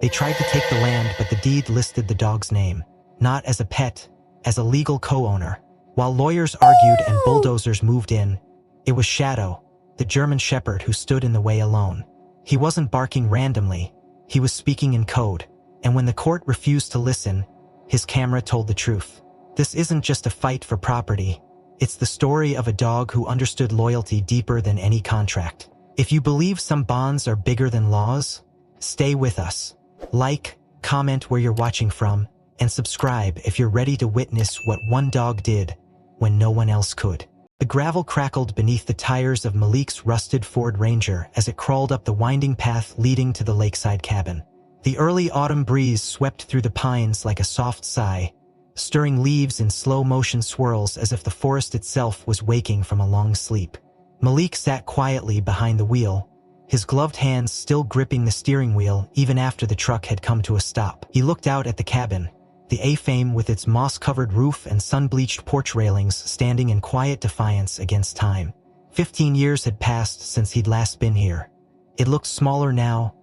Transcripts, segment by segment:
They tried to take the land, but the deed listed the dog's name, not as a pet, as a legal co-owner. While lawyers argued and bulldozers moved in, it was Shadow, the German shepherd, who stood in the way alone. He wasn't barking randomly, he was speaking in code, and when the court refused to listen, his camera told the truth. This isn't just a fight for property, it's the story of a dog who understood loyalty deeper than any contract. If you believe some bonds are bigger than laws, stay with us. Like, comment where you're watching from, and subscribe if you're ready to witness what one dog did when no one else could. The gravel crackled beneath the tires of Malik's rusted Ford Ranger as it crawled up the winding path leading to the lakeside cabin. The early autumn breeze swept through the pines like a soft sigh, stirring leaves in slow-motion swirls as if the forest itself was waking from a long sleep. Malik sat quietly behind the wheel, his gloved hands still gripping the steering wheel even after the truck had come to a stop. He looked out at the cabin, the A-frame with its moss-covered roof and sun-bleached porch railings standing in quiet defiance against time. 15 years had passed since he'd last been here. It looked smaller now,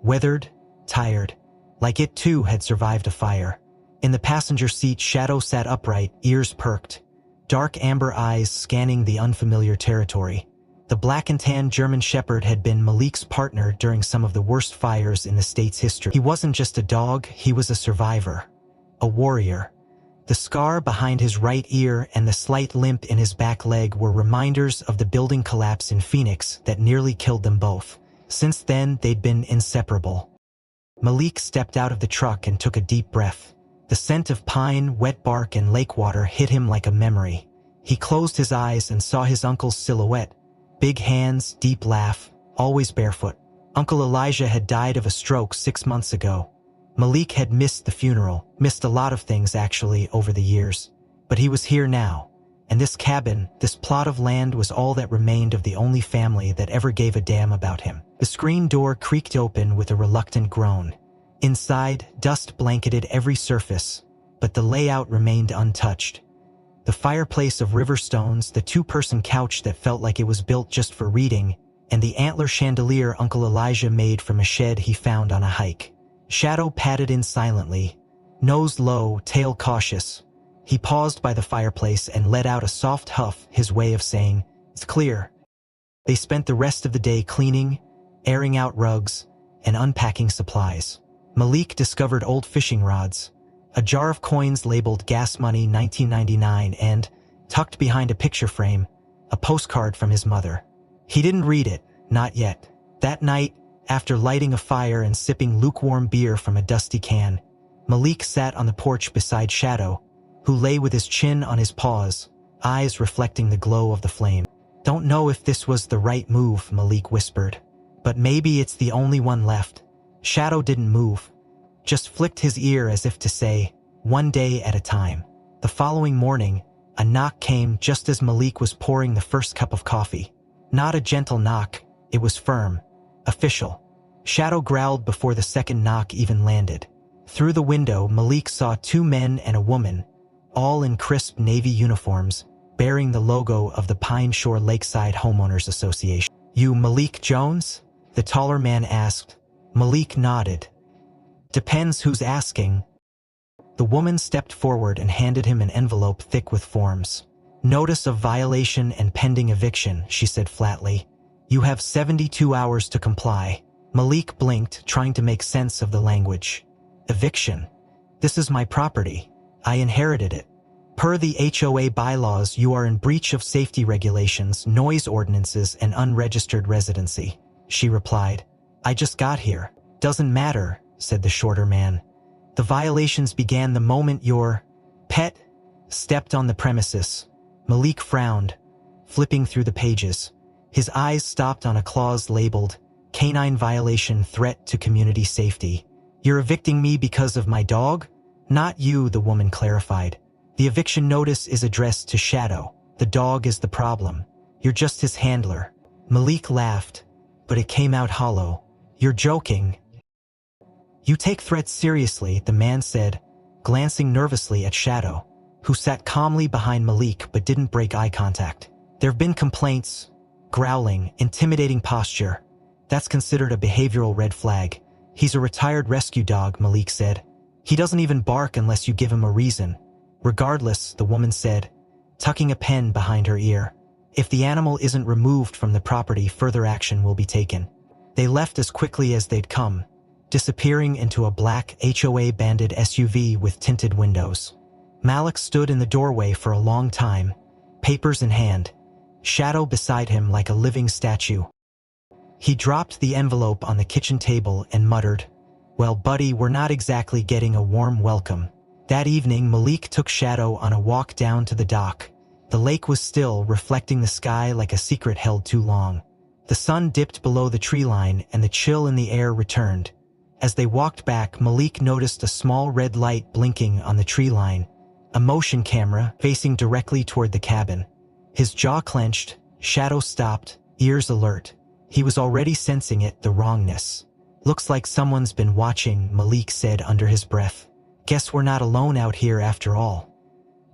weathered, tired, like it too had survived a fire. In the passenger seat, Shadow sat upright, ears perked, dark amber eyes scanning the unfamiliar territory. The black and tan German shepherd had been Malik's partner during some of the worst fires in the state's history. He wasn't just a dog, he was a survivor. A warrior. The scar behind his right ear and the slight limp in his back leg were reminders of the building collapse in Phoenix that nearly killed them both. Since then, they'd been inseparable. Malik stepped out of the truck and took a deep breath. The scent of pine, wet bark, and lake water hit him like a memory. He closed his eyes and saw his uncle's silhouette. Big hands, deep laugh, always barefoot. Uncle Elijah had died of a stroke 6 months ago. Malik had missed the funeral, missed a lot of things actually over the years. But he was here now, and this cabin, this plot of land was all that remained of the only family that ever gave a damn about him. The screen door creaked open with a reluctant groan. Inside, dust blanketed every surface, but the layout remained untouched. The fireplace of river stones, the two-person couch that felt like it was built just for reading, and the antler chandelier Uncle Elijah made from a shed he found on a hike. Shadow padded in silently, nose low, tail cautious. He paused by the fireplace and let out a soft huff, his way of saying, "It's clear." They spent the rest of the day cleaning, airing out rugs, and unpacking supplies. Malik discovered old fishing rods, a jar of coins labeled gas money 1999, and, tucked behind a picture frame, a postcard from his mother. He didn't read it, not yet. That night, after lighting a fire and sipping lukewarm beer from a dusty can, Malik sat on the porch beside Shadow, who lay with his chin on his paws, eyes reflecting the glow of the flame. "Don't know if this was the right move," Malik whispered, "but maybe it's the only one left." Shadow didn't move, just flicked his ear as if to say, "One day at a time." The following morning, a knock came just as Malik was pouring the first cup of coffee. Not a gentle knock, it was firm, official. Shadow growled before the second knock even landed. Through the window, Malik saw 2 men and a woman, all in crisp navy uniforms, bearing the logo of the Pine Shore Lakeside Homeowners Association. "You Malik Jones?" the taller man asked. Malik nodded. "Depends who's asking." The woman stepped forward and handed him an envelope thick with forms. "Notice of violation and pending eviction," she said flatly. "You have 72 hours to comply." Malik blinked, trying to make sense of the language. "Eviction? This is my property. I inherited it. Per the HOA bylaws, you are in breach of safety regulations, noise ordinances, and unregistered residency," she replied. "I just got here." "Doesn't matter," said the shorter man. "The violations began the moment your pet stepped on the premises." Malik frowned, flipping through the pages. His eyes stopped on a clause labeled, "Canine violation, threat to community safety." "You're evicting me because of my dog?" "Not you," the woman clarified. "The eviction notice is addressed to Shadow. The dog is the problem. You're just his handler." Malik laughed, but it came out hollow. "You're joking." "You take threats seriously," the man said, glancing nervously at Shadow, who sat calmly behind Malik but didn't break eye contact. "There've been complaints, growling, intimidating posture. That's considered a behavioral red flag." He's a retired rescue dog, Malik said. He doesn't even bark unless you give him a reason. Regardless, the woman said, tucking a pen behind her ear. If the animal isn't removed from the property, further action will be taken. They left as quickly as they'd come, disappearing into a black HOA-banded SUV with tinted windows. Malik stood in the doorway for a long time, papers in hand, shadow beside him like a living statue. He dropped the envelope on the kitchen table and muttered, "Well, buddy, we're not exactly getting a warm welcome." That evening, Malik took Shadow on a walk down to the dock. The lake was still, reflecting the sky like a secret held too long. The sun dipped below the tree line and the chill in the air returned. As they walked back, Malik noticed a small red light blinking on the tree line, a motion camera facing directly toward the cabin. His jaw clenched, Shadow stopped, ears alert. He was already sensing it, the wrongness. "Looks like someone's been watching," Malik said under his breath. "Guess we're not alone out here after all."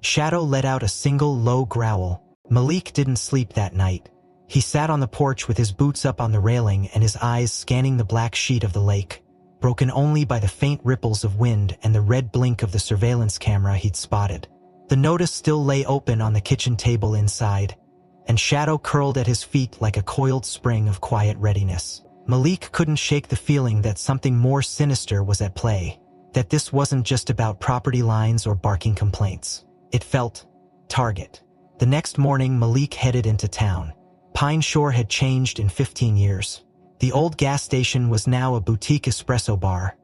Shadow let out a single low growl. Malik didn't sleep that night. He sat on the porch with his boots up on the railing and his eyes scanning the black sheet of the lake, broken only by the faint ripples of wind and the red blink of the surveillance camera he'd spotted. The notice still lay open on the kitchen table inside, and Shadow curled at his feet like a coiled spring of quiet readiness. Malik couldn't shake the feeling that something more sinister was at play, that this wasn't just about property lines or barking complaints. It felt target. The next morning, Malik headed into town. Pine Shore had changed in 15 years. The old gas station was now a boutique espresso bar,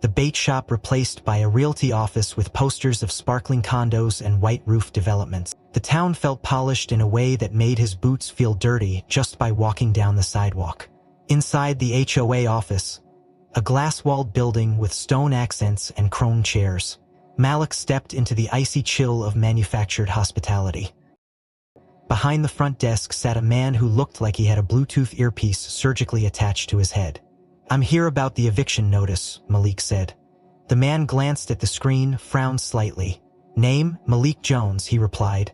the bait shop replaced by a realty office with posters of sparkling condos and white-roof developments. The town felt polished in a way that made his boots feel dirty just by walking down the sidewalk. Inside the HOA office, a glass-walled building with stone accents and chrome chairs, Malik stepped into the icy chill of manufactured hospitality. Behind the front desk sat a man who looked like he had a Bluetooth earpiece surgically attached to his head. "I'm here about the eviction notice," Malik said. The man glanced at the screen, frowned slightly. "Name, Malik Jones," he replied.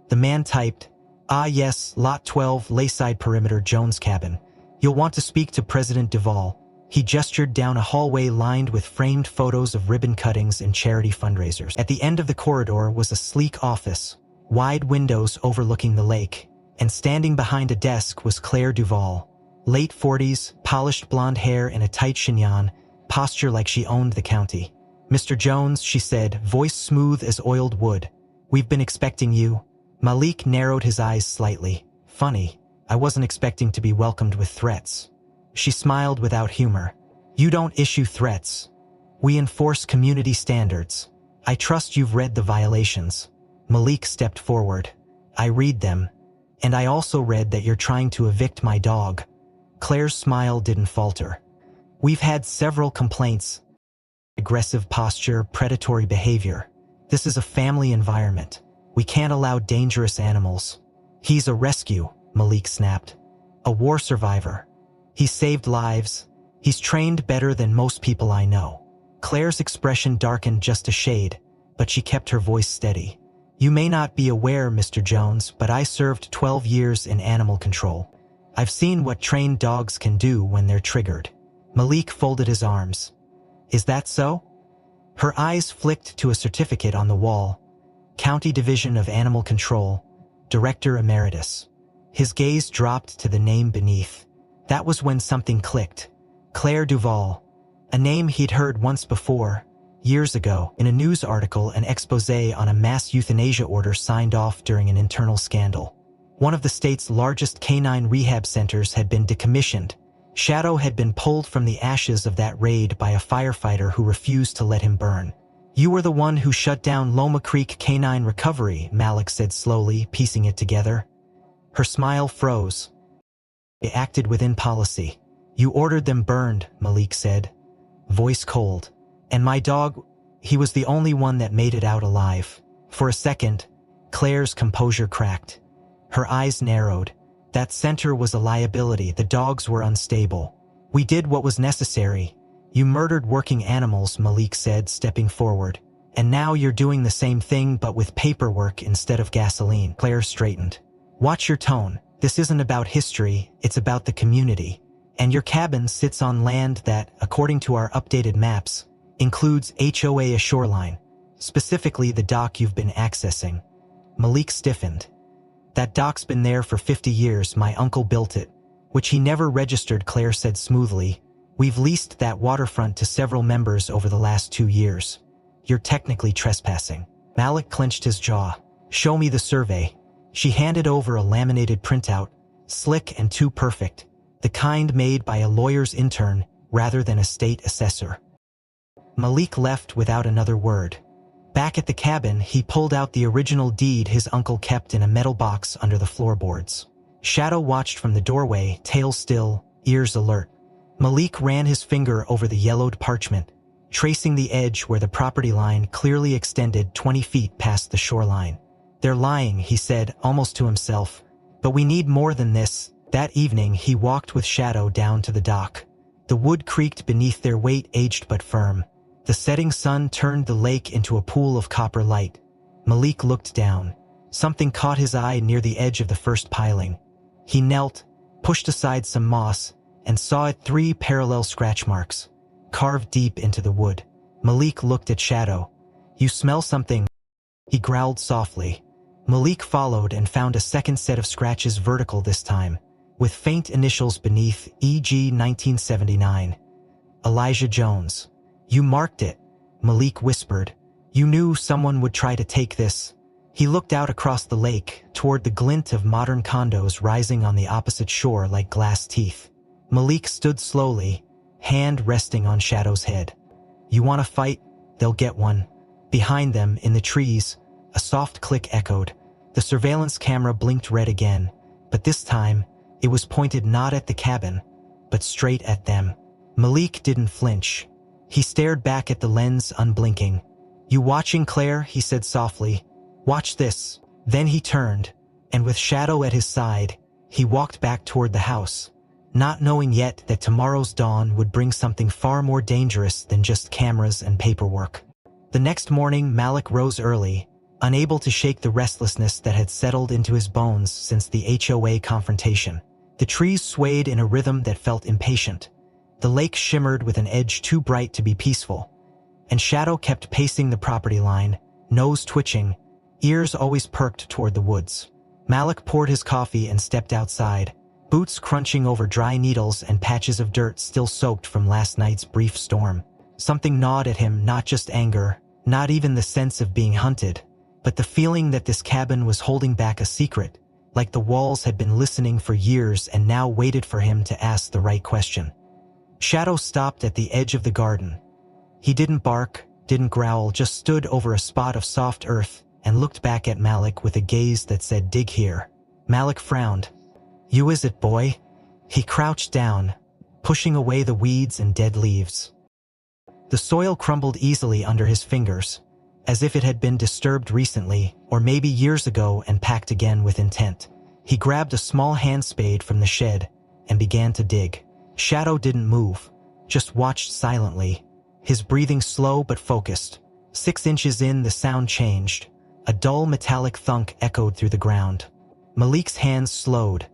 The man typed, "Ah yes, Lot 12, Layside Perimeter, Jones Cabin. You'll want to speak to President Duvall." He gestured down a hallway lined with framed photos of ribbon cuttings and charity fundraisers. At the end of the corridor was a sleek office, wide windows overlooking the lake, and standing behind a desk was Claire Duvall. Late 40s, polished blonde hair in a tight chignon, posture like she owned the county. "Mr. Jones," she said, voice smooth as oiled wood. "We've been expecting you." Malik narrowed his eyes slightly. "Funny, I wasn't expecting to be welcomed with threats." She smiled without humor. "You don't issue threats. We enforce community standards. I trust you've read the violations." Malik stepped forward. "I read them. And I also read that you're trying to evict my dog." Claire's smile didn't falter. "We've had several complaints. Aggressive posture, predatory behavior. This is a family environment. We can't allow dangerous animals." "He's a rescue," Malik snapped. "A war survivor. He saved lives. He's trained better than most people I know." Claire's expression darkened just a shade, but she kept her voice steady. "You may not be aware, Mr. Jones, but I served 12 years in animal control. I've seen what trained dogs can do when they're triggered." Malik folded his arms. "Is that so?" Her eyes flicked to a certificate on the wall. County Division of Animal Control, Director Emeritus. His gaze dropped to the name beneath. That was when something clicked. Claire Duvall. A name he'd heard once before, years ago, in a news article, an exposé on a mass euthanasia order signed off during an internal scandal. One of the state's largest canine rehab centers had been decommissioned. Shadow had been pulled from the ashes of that raid by a firefighter who refused to let him burn. "You were the one who shut down Loma Creek Canine Recovery," Malik said slowly, piecing it together. Her smile froze. "They acted within policy." "You ordered them burned," Malik said, voice cold. "And my dog, he was the only one that made it out alive." For a second, Claire's composure cracked. Her eyes narrowed. That center was a liability. The dogs were unstable. "We did what was necessary." "You murdered working animals," Malik said, stepping forward. "And now you're doing the same thing but with paperwork instead of gasoline." Claire straightened. "Watch your tone. This isn't about history, it's about the community. And your cabin sits on land that, according to our updated maps, includes HOA a shoreline, specifically the dock you've been accessing. Malik stiffened. That dock's been there for 50 years, my uncle built it, which he never registered, Claire said smoothly. We've leased that waterfront to several members over the last 2 years. You're technically trespassing. Malik clenched his jaw. Show me the survey. She handed over a laminated printout, slick and too perfect, the kind made by a lawyer's intern rather than a state assessor. Malik left without another word. Back at the cabin, he pulled out the original deed his uncle kept in a metal box under the floorboards. Shadow watched from the doorway, tail still, ears alert. Malik ran his finger over the yellowed parchment, tracing the edge where the property line clearly extended 20 feet past the shoreline. They're lying, he said, almost to himself. But we need more than this. That evening, he walked with Shadow down to the dock. The wood creaked beneath their weight, aged but firm. The setting sun turned the lake into a pool of copper light. Malik looked down. Something caught his eye near the edge of the first piling. He knelt, pushed aside some moss, and saw it 3 parallel scratch marks, carved deep into the wood. Malik looked at Shadow. You smell something, he growled softly. Malik followed and found a second set of scratches, vertical this time, with faint initials beneath, e.g. 1979. Elijah Jones. You marked it, Malik whispered. You knew someone would try to take this. He looked out across the lake, toward the glint of modern condos rising on the opposite shore like glass teeth. Malik stood slowly, hand resting on Shadow's head. You want to fight? They'll get one. Behind them, in the trees, a soft click echoed. The surveillance camera blinked red again, but this time, it was pointed not at the cabin, but straight at them. Malik didn't flinch. He stared back at the lens, unblinking. You watching, Claire? He said softly. Watch this. Then he turned, and with Shadow at his side, he walked back toward the house, not knowing yet that tomorrow's dawn would bring something far more dangerous than just cameras and paperwork. The next morning, Malik rose early, unable to shake the restlessness that had settled into his bones since the HOA confrontation. The trees swayed in a rhythm that felt impatient. The lake shimmered with an edge too bright to be peaceful, and Shadow kept pacing the property line, nose twitching, ears always perked toward the woods. Malik poured his coffee and stepped outside, boots crunching over dry needles and patches of dirt still soaked from last night's brief storm. Something gnawed at him, not just anger, not even the sense of being hunted, but the feeling that this cabin was holding back a secret, like the walls had been listening for years and now waited for him to ask the right question. Shadow stopped at the edge of the garden. He didn't bark, didn't growl, just stood over a spot of soft earth and looked back at Malik with a gaze that said, dig here. Malik frowned. You is it, boy? He crouched down, pushing away the weeds and dead leaves. The soil crumbled easily under his fingers, as if it had been disturbed recently, or maybe years ago, and packed again with intent. He grabbed a small hand spade from the shed and began to dig. Shadow didn't move, just watched silently, his breathing slow but focused. 6 inches in, the sound changed. A dull metallic thunk echoed through the ground. Malik's hands slowed,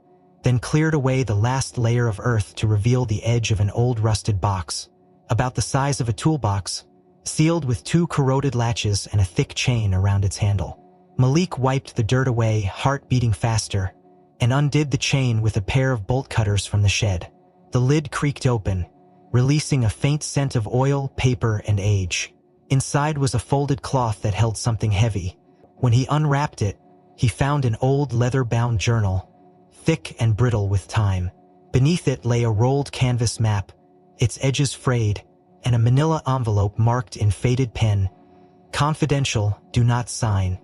then cleared away the last layer of earth to reveal the edge of an old rusted box, about the size of a toolbox, sealed with 2 corroded latches and a thick chain around its handle. Malik wiped the dirt away, heart beating faster, and undid the chain with a pair of bolt cutters from the shed. The lid creaked open, releasing a faint scent of oil, paper, and age. Inside was a folded cloth that held something heavy. When he unwrapped it, he found an old leather-bound journal, thick and brittle with time. Beneath it lay a rolled canvas map, its edges frayed, and a manila envelope marked in faded pen, "Confidential, do not sign."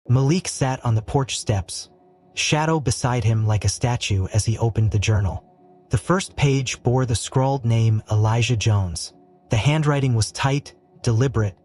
Malik sat on the porch steps, Shadow beside him like a statue as he opened the journal. The first page bore the scrawled name Elijah Jones. The handwriting was tight, deliberate,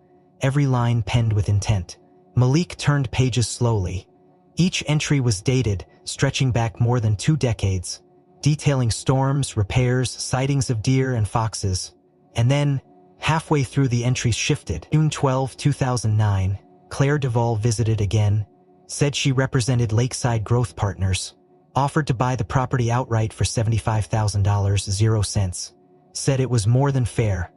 every line penned with intent. Malik turned pages slowly. Each entry was dated, stretching back more than 2 decades, detailing storms, repairs, sightings of deer and foxes. And then, halfway through, the entries shifted. June 12, 2009, Claire Duvall visited again, said she represented Lakeside Growth Partners. Offered to buy the property outright for $75,000, 0 cents. Said it was more than fair.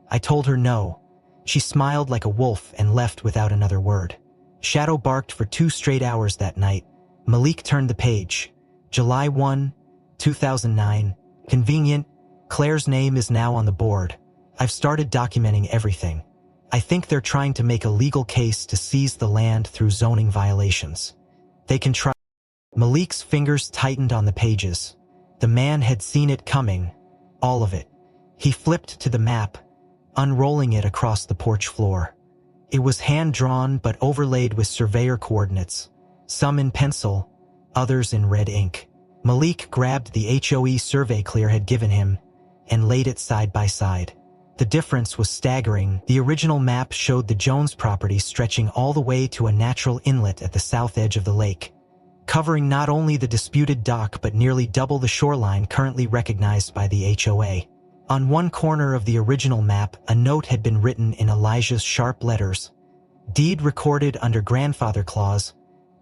I told her no. She smiled like a wolf and left without another word. Shadow barked for 2 straight hours that night. Malik turned the page. July 1, 2009. Convenient. Claire's name is now on the board. I've started documenting everything. I think they're trying to make a legal case to seize the land through zoning violations. They can try. Malik's fingers tightened on the pages. The man had seen it coming. All of it. He flipped to the map, unrolling it across the porch floor. It was hand-drawn but overlaid with surveyor coordinates, some in pencil, others in red ink. Malik grabbed the HOA survey Claire had given him and laid it side by side. The difference was staggering. The original map showed the Jones property stretching all the way to a natural inlet at the south edge of the lake, covering not only the disputed dock but nearly double the shoreline currently recognized by the HOA. On one corner of the original map, a note had been written in Elijah's sharp letters. Deed recorded under grandfather clause.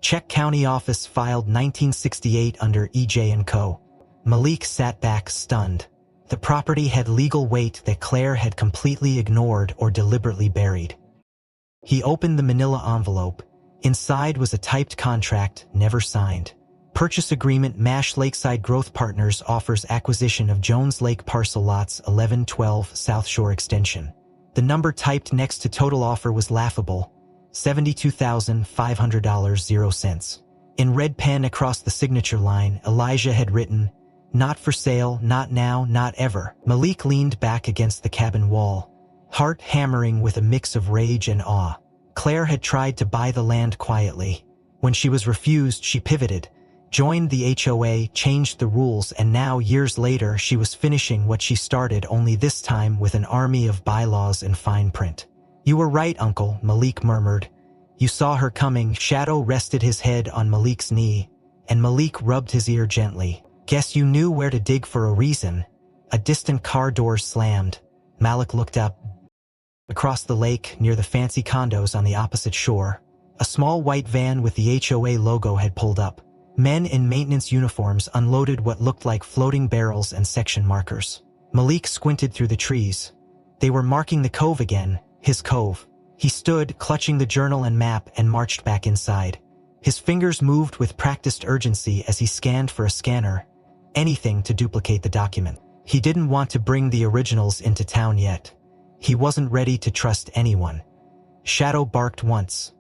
Check County Office filed 1968 under EJ & Co. Malik sat back stunned. The property had legal weight that Claire had completely ignored or deliberately buried. He opened the manila envelope. Inside was a typed contract, never signed. Purchase agreement. MASH Lakeside Growth Partners offers acquisition of Jones Lake parcel lots 1112 South Shore Extension. The number typed next to total offer was laughable. $72,500, 0 cents. In red pen across the signature line, Elijah had written, "Not for sale, not now, not ever." Malik leaned back against the cabin wall, heart hammering with a mix of rage and awe. Claire had tried to buy the land quietly. When she was refused, she pivoted, joined the HOA, changed the rules, and now, years later, she was finishing what she started, only this time with an army of bylaws and fine print. "You were right, Uncle," Malik murmured. "You saw her coming." Shadow rested his head on Malik's knee, and Malik rubbed his ear gently. "Guess you knew where to dig for a reason." A distant car door slammed. Malik looked up. Across the lake, near the fancy condos on the opposite shore, a small white van with the HOA logo had pulled up. Men in maintenance uniforms unloaded what looked like floating barrels and section markers. Malik squinted through the trees. They were marking the cove again, his cove. He stood, clutching the journal and map, and marched back inside. His fingers moved with practiced urgency as he scanned for a scanner, anything to duplicate the document. He didn't want to bring the originals into town yet. He wasn't ready to trust anyone. Shadow barked once.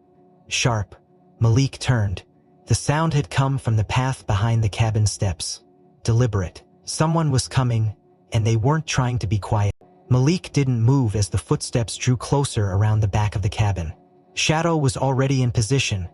Sharp. Malik turned. The sound had come from the path behind the cabin steps. Deliberate. Someone was coming, and they weren't trying to be quiet. Malik didn't move as the footsteps drew closer around the back of the cabin. Shadow was already in position.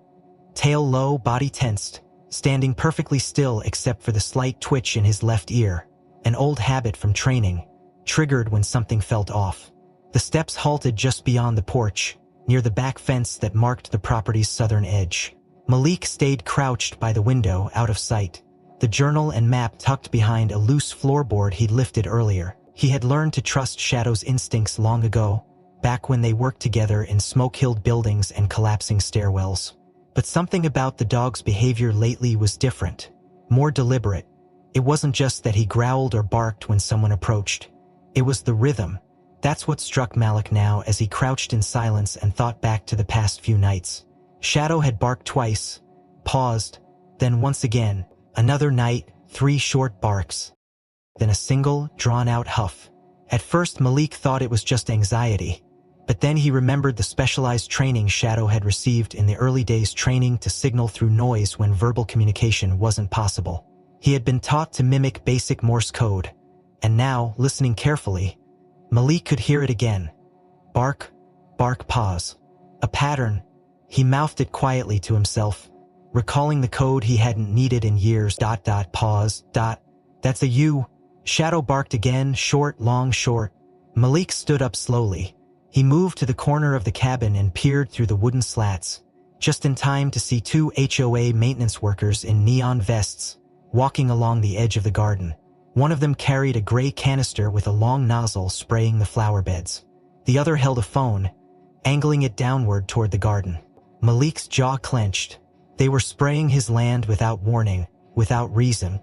Tail low, body tensed, standing perfectly still except for the slight twitch in his left ear, an old habit from training, triggered when something felt off. The steps halted just beyond the porch, near the back fence that marked the property's southern edge. Malik stayed crouched by the window, out of sight, the journal and map tucked behind a loose floorboard he'd lifted earlier. He had learned to trust Shadow's instincts long ago, back when they worked together in smoke-hilled buildings and collapsing stairwells. But something about the dog's behavior lately was different, more deliberate. It wasn't just that he growled or barked when someone approached. It was the rhythm. That's what struck Malik now as he crouched in silence and thought back to the past few nights. Shadow had barked twice, paused, then once again. Another night, 3 short barks, then a single, drawn-out huff. At first, Malik thought it was just anxiety, but then he remembered the specialized training Shadow had received in the early days, training to signal through noise when verbal communication wasn't possible. He had been taught to mimic basic Morse code, and now, listening carefully, Malik could hear it again. Bark, bark, pause. A pattern. He mouthed it quietly to himself, recalling the code he hadn't needed in years. Pause. That's a U. Shadow barked again, short, long, short. Malik stood up slowly. He moved to the corner of the cabin and peered through the wooden slats, just in time to see 2 HOA maintenance workers in neon vests, walking along the edge of the garden. One of them carried a gray canister with a long nozzle spraying the flower beds. The other held a phone, angling it downward toward the garden. Malik's jaw clenched. They were spraying his land without warning, without reason.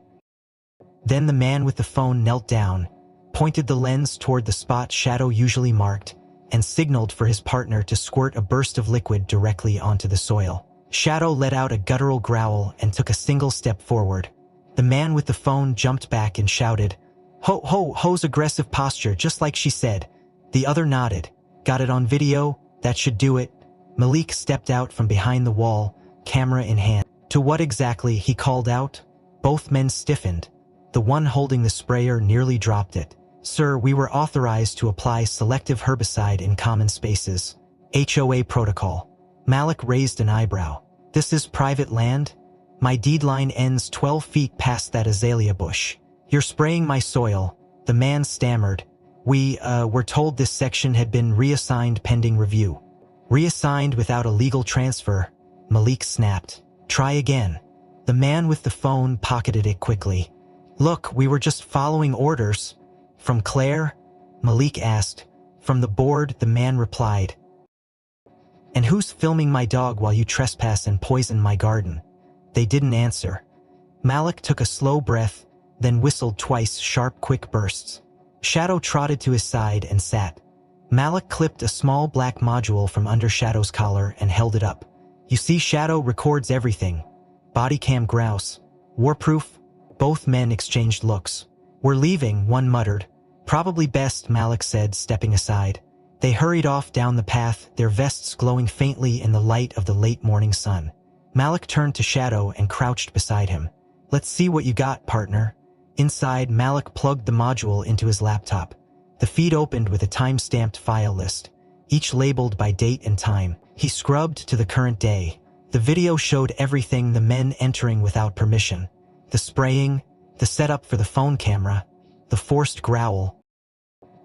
Then the man with the phone knelt down, pointed the lens toward the spot Shadow usually marked, and signaled for his partner to squirt a burst of liquid directly onto the soil. Shadow let out a guttural growl and took a single step forward. The man with the phone jumped back and shouted, Ho's aggressive posture, just like she said. The other nodded. Got it on video? That should do it. Malik stepped out from behind the wall, camera in hand. To what exactly, he called out? Both men stiffened. The one holding the sprayer nearly dropped it. Sir, we were authorized to apply selective herbicide in common spaces. HOA protocol. Malik raised an eyebrow. This is private land? My deed line ends 12 feet past that azalea bush. You're spraying my soil, the man stammered. We were told this section had been reassigned pending review. Reassigned without a legal transfer, Malik snapped. Try again. The man with the phone pocketed it quickly. Look, we were just following orders. From Claire? Malik asked. From the board, the man replied. And who's filming my dog while you trespass and poison my garden? They didn't answer. Malik took a slow breath, then whistled twice, sharp, quick bursts. Shadow trotted to his side and sat. Malik clipped a small black module from under Shadow's collar and held it up. You see, Shadow records everything. Body cam grouse. Warproof? Both men exchanged looks. We're leaving, one muttered. Probably best, Malik said, stepping aside. They hurried off down the path, their vests glowing faintly in the light of the late morning sun. Malik turned to Shadow and crouched beside him. Let's see what you got, partner. Inside, Malik plugged the module into his laptop. The feed opened with a time-stamped file list, each labeled by date and time. He scrubbed to the current day. The video showed everything, the men entering without permission. The spraying, the setup for the phone camera, the forced growl.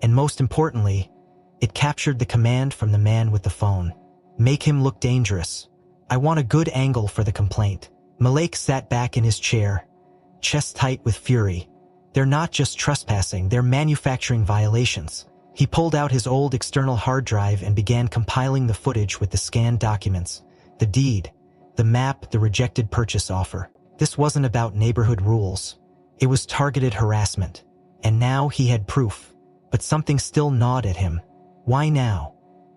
And most importantly, it captured the command from the man with the phone. Make him look dangerous. I want a good angle for the complaint. Malik sat back in his chair, chest tight with fury. They're not just trespassing, they're manufacturing violations. He pulled out his old external hard drive and began compiling the footage with the scanned documents. The deed, the map, the rejected purchase offer. This wasn't about neighborhood rules. It was targeted harassment. And now he had proof. But something still gnawed at him. Why now?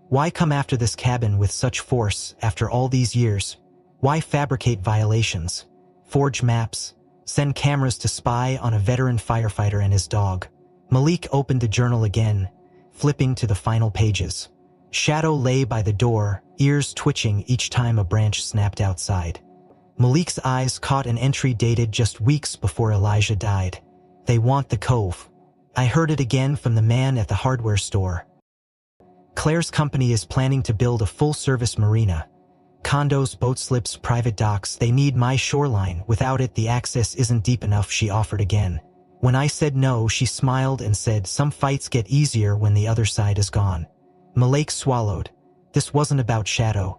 Why come after this cabin with such force after all these years? Why fabricate violations? Forge maps? Send cameras to spy on a veteran firefighter and his dog? Malik opened the journal again, flipping to the final pages. Shadow lay by the door, ears twitching each time a branch snapped outside. Malik's eyes caught an entry dated just weeks before Elijah died. They want the cove. I heard it again from the man at the hardware store. Claire's company is planning to build a full-service marina. Condos, boat slips, private docks, they need my shoreline. Without it, the access isn't deep enough, she offered again. When I said no, she smiled and said, some fights get easier when the other side is gone. Malik swallowed. This wasn't about Shadow.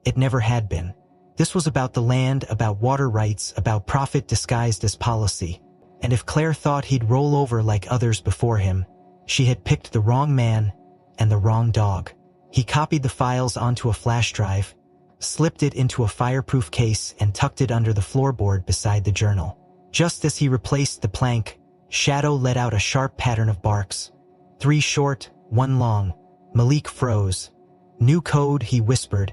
It never had been. This was about the land, about water rights, about profit disguised as policy. And if Claire thought he'd roll over like others before him, she had picked the wrong man and the wrong dog. He copied the files onto a flash drive, slipped it into a fireproof case and tucked it under the floorboard beside the journal. Just as he replaced the plank, Shadow let out a sharp pattern of barks. 3 short, 1 long. Malik froze. New code, he whispered.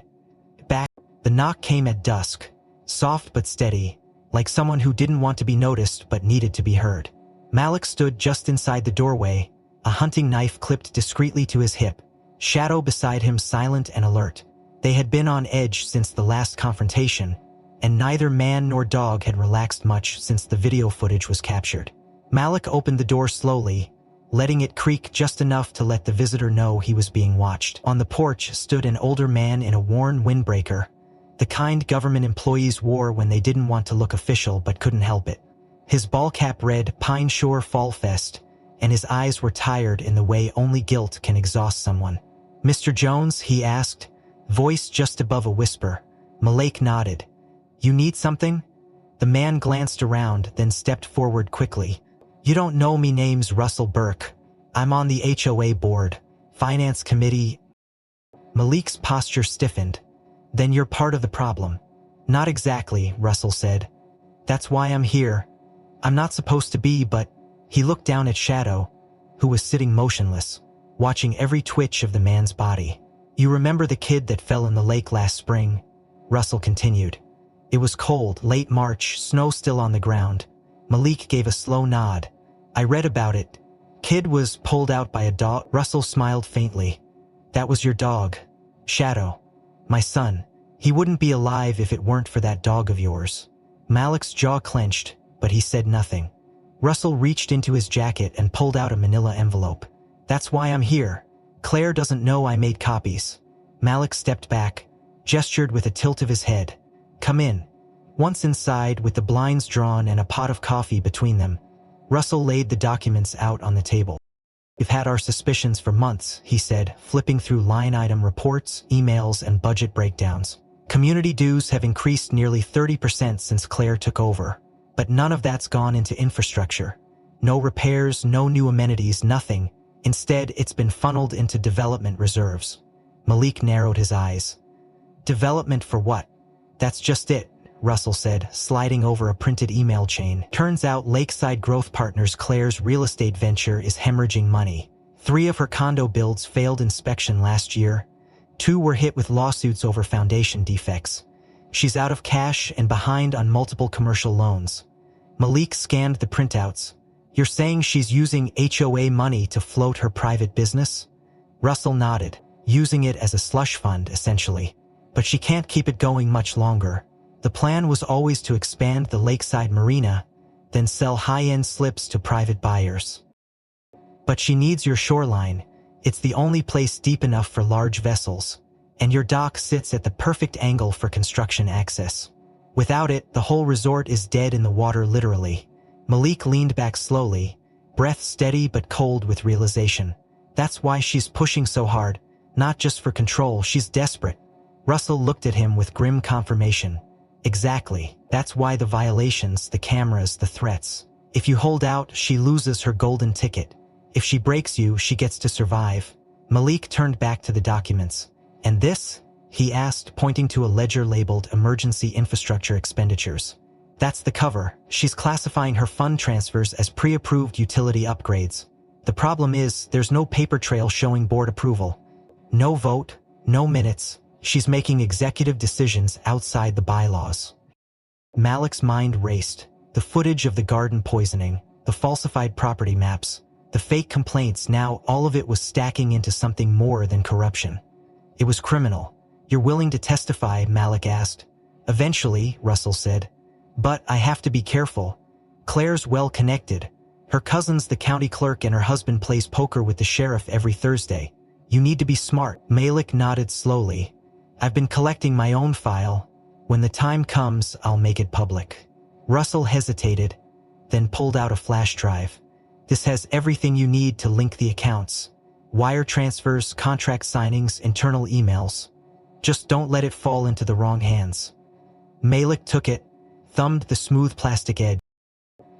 Back. The knock came at dusk, soft but steady, like someone who didn't want to be noticed but needed to be heard. Malik stood just inside the doorway, a hunting knife clipped discreetly to his hip, Shadow beside him silent and alert. They had been on edge since the last confrontation, and neither man nor dog had relaxed much since the video footage was captured. Malik opened the door slowly, letting it creak just enough to let the visitor know he was being watched. On the porch stood an older man in a worn windbreaker, the kind government employees wore when they didn't want to look official but couldn't help it. His ball cap read Pine Shore Fall Fest, and his eyes were tired in the way only guilt can exhaust someone. Mr. Jones, he asked, voice just above a whisper. Malik nodded. You need something? The man glanced around, then stepped forward quickly. You don't know me, name's Russell Burke. I'm on the HOA board, finance committee. Malik's posture stiffened. Then you're part of the problem. Not exactly, Russell said. That's why I'm here. I'm not supposed to be, but he looked down at Shadow, who was sitting motionless, watching every twitch of the man's body. You remember the kid that fell in the lake last spring? Russell continued. It was cold, late March, snow still on the ground. Malik gave a slow nod. I read about it. Kid was pulled out by a dog. Russell smiled faintly. That was your dog. Shadow. My son. He wouldn't be alive if it weren't for that dog of yours. Malik's jaw clenched, but he said nothing. Russell reached into his jacket and pulled out a manila envelope. That's why I'm here. Claire doesn't know I made copies. Malik stepped back, gestured with a tilt of his head. Come in. Once inside, with the blinds drawn and a pot of coffee between them, Russell laid the documents out on the table. We've had our suspicions for months, he said, flipping through line-item reports, emails, and budget breakdowns. Community dues have increased nearly 30% since Claire took over. But none of that's gone into infrastructure. No repairs, no new amenities, nothing. Instead, it's been funneled into development reserves. Malik narrowed his eyes. Development for what? That's just it, Russell said, sliding over a printed email chain. Turns out Lakeside Growth Partners Claire's real estate venture is hemorrhaging money. 3 of her condo builds failed inspection last year. 2 were hit with lawsuits over foundation defects. She's out of cash and behind on multiple commercial loans. Malik scanned the printouts. You're saying she's using HOA money to float her private business? Russell nodded, using it as a slush fund, essentially. But she can't keep it going much longer. The plan was always to expand the lakeside marina, then sell high-end slips to private buyers. But she needs your shoreline. It's the only place deep enough for large vessels. And your dock sits at the perfect angle for construction access. Without it, the whole resort is dead in the water literally. Malik leaned back slowly, breath steady but cold with realization. That's why she's pushing so hard, not just for control, she's desperate. Russell looked at him with grim confirmation. Exactly, that's why the violations, the cameras, the threats. If you hold out, she loses her golden ticket. If she breaks you, she gets to survive. Malik turned back to the documents. And this? He asked, pointing to a ledger labeled Emergency Infrastructure Expenditures. That's the cover. She's classifying her fund transfers as pre-approved utility upgrades. The problem is, there's no paper trail showing board approval. No vote, no minutes. She's making executive decisions outside the bylaws. Malik's mind raced. The footage of the garden poisoning, the falsified property maps, the fake complaints, now all of it was stacking into something more than corruption. It was criminal. You're willing to testify? Malik asked. Eventually, Russell said. But I have to be careful. Claire's well connected. Her cousin's the county clerk and her husband plays poker with the sheriff every Thursday. You need to be smart. Malik nodded slowly. I've been collecting my own file. When the time comes, I'll make it public. Russell hesitated, then pulled out a flash drive. This has everything you need to link the accounts. Wire transfers, contract signings, internal emails. Just don't let it fall into the wrong hands. Malik took it, thumbed the smooth plastic edge.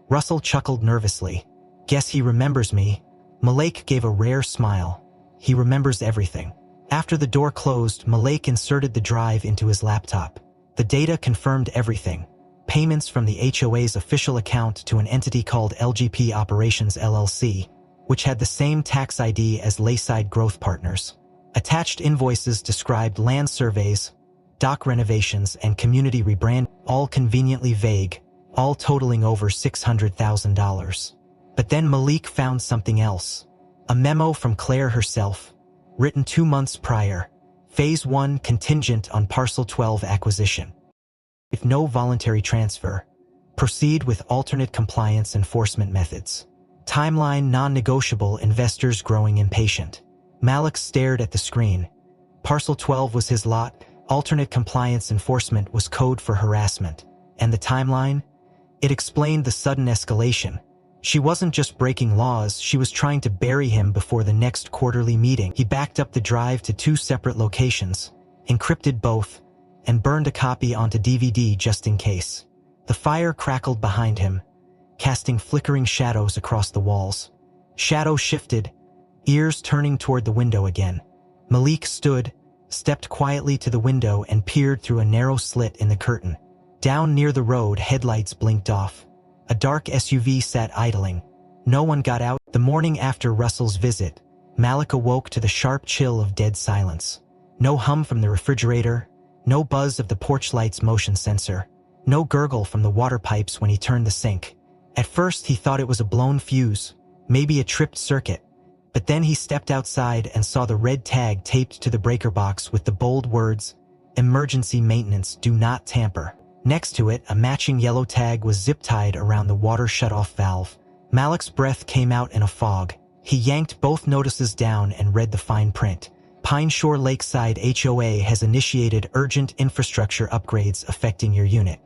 Russell chuckled nervously. Guess he remembers me. Malik gave a rare smile. He remembers everything. After the door closed, Malik inserted the drive into his laptop. The data confirmed everything. Payments from the HOA's official account to an entity called LGP Operations LLC, which had the same tax ID as Lakeside Growth Partners. Attached invoices described land surveys, dock renovations, and community rebrand, all conveniently vague, all totaling over $600,000. But then Malik found something else. A memo from Claire herself, written 2 months prior. Phase 1 contingent on Parcel 12 acquisition. If no voluntary transfer, proceed with alternate compliance enforcement methods. Timeline non-negotiable, investors growing impatient. Malik stared at the screen. Parcel 12 was his lot, alternate compliance enforcement was code for harassment. And the timeline? It explained the sudden escalation. She wasn't just breaking laws, she was trying to bury him before the next quarterly meeting. He backed up the drive to 2 separate locations, encrypted both, and burned a copy onto DVD just in case. The fire crackled behind him, casting flickering shadows across the walls. Shadow shifted, ears turning toward the window again. Malik stood, stepped quietly to the window and peered through a narrow slit in the curtain. Down near the road, headlights blinked off. A dark SUV sat idling. No one got out. The morning after Russell's visit, Malik awoke to the sharp chill of dead silence. No hum from the refrigerator, no buzz of the porch light's motion sensor, no gurgle from the water pipes when he turned the sink. At first he thought it was a blown fuse, maybe a tripped circuit. But then he stepped outside and saw the red tag taped to the breaker box with the bold words, "Emergency maintenance, do not tamper." Next to it, a matching yellow tag was zip-tied around the water shutoff valve. Malik's breath came out in a fog. He yanked both notices down and read the fine print. Pine Shore Lakeside HOA has initiated urgent infrastructure upgrades affecting your unit.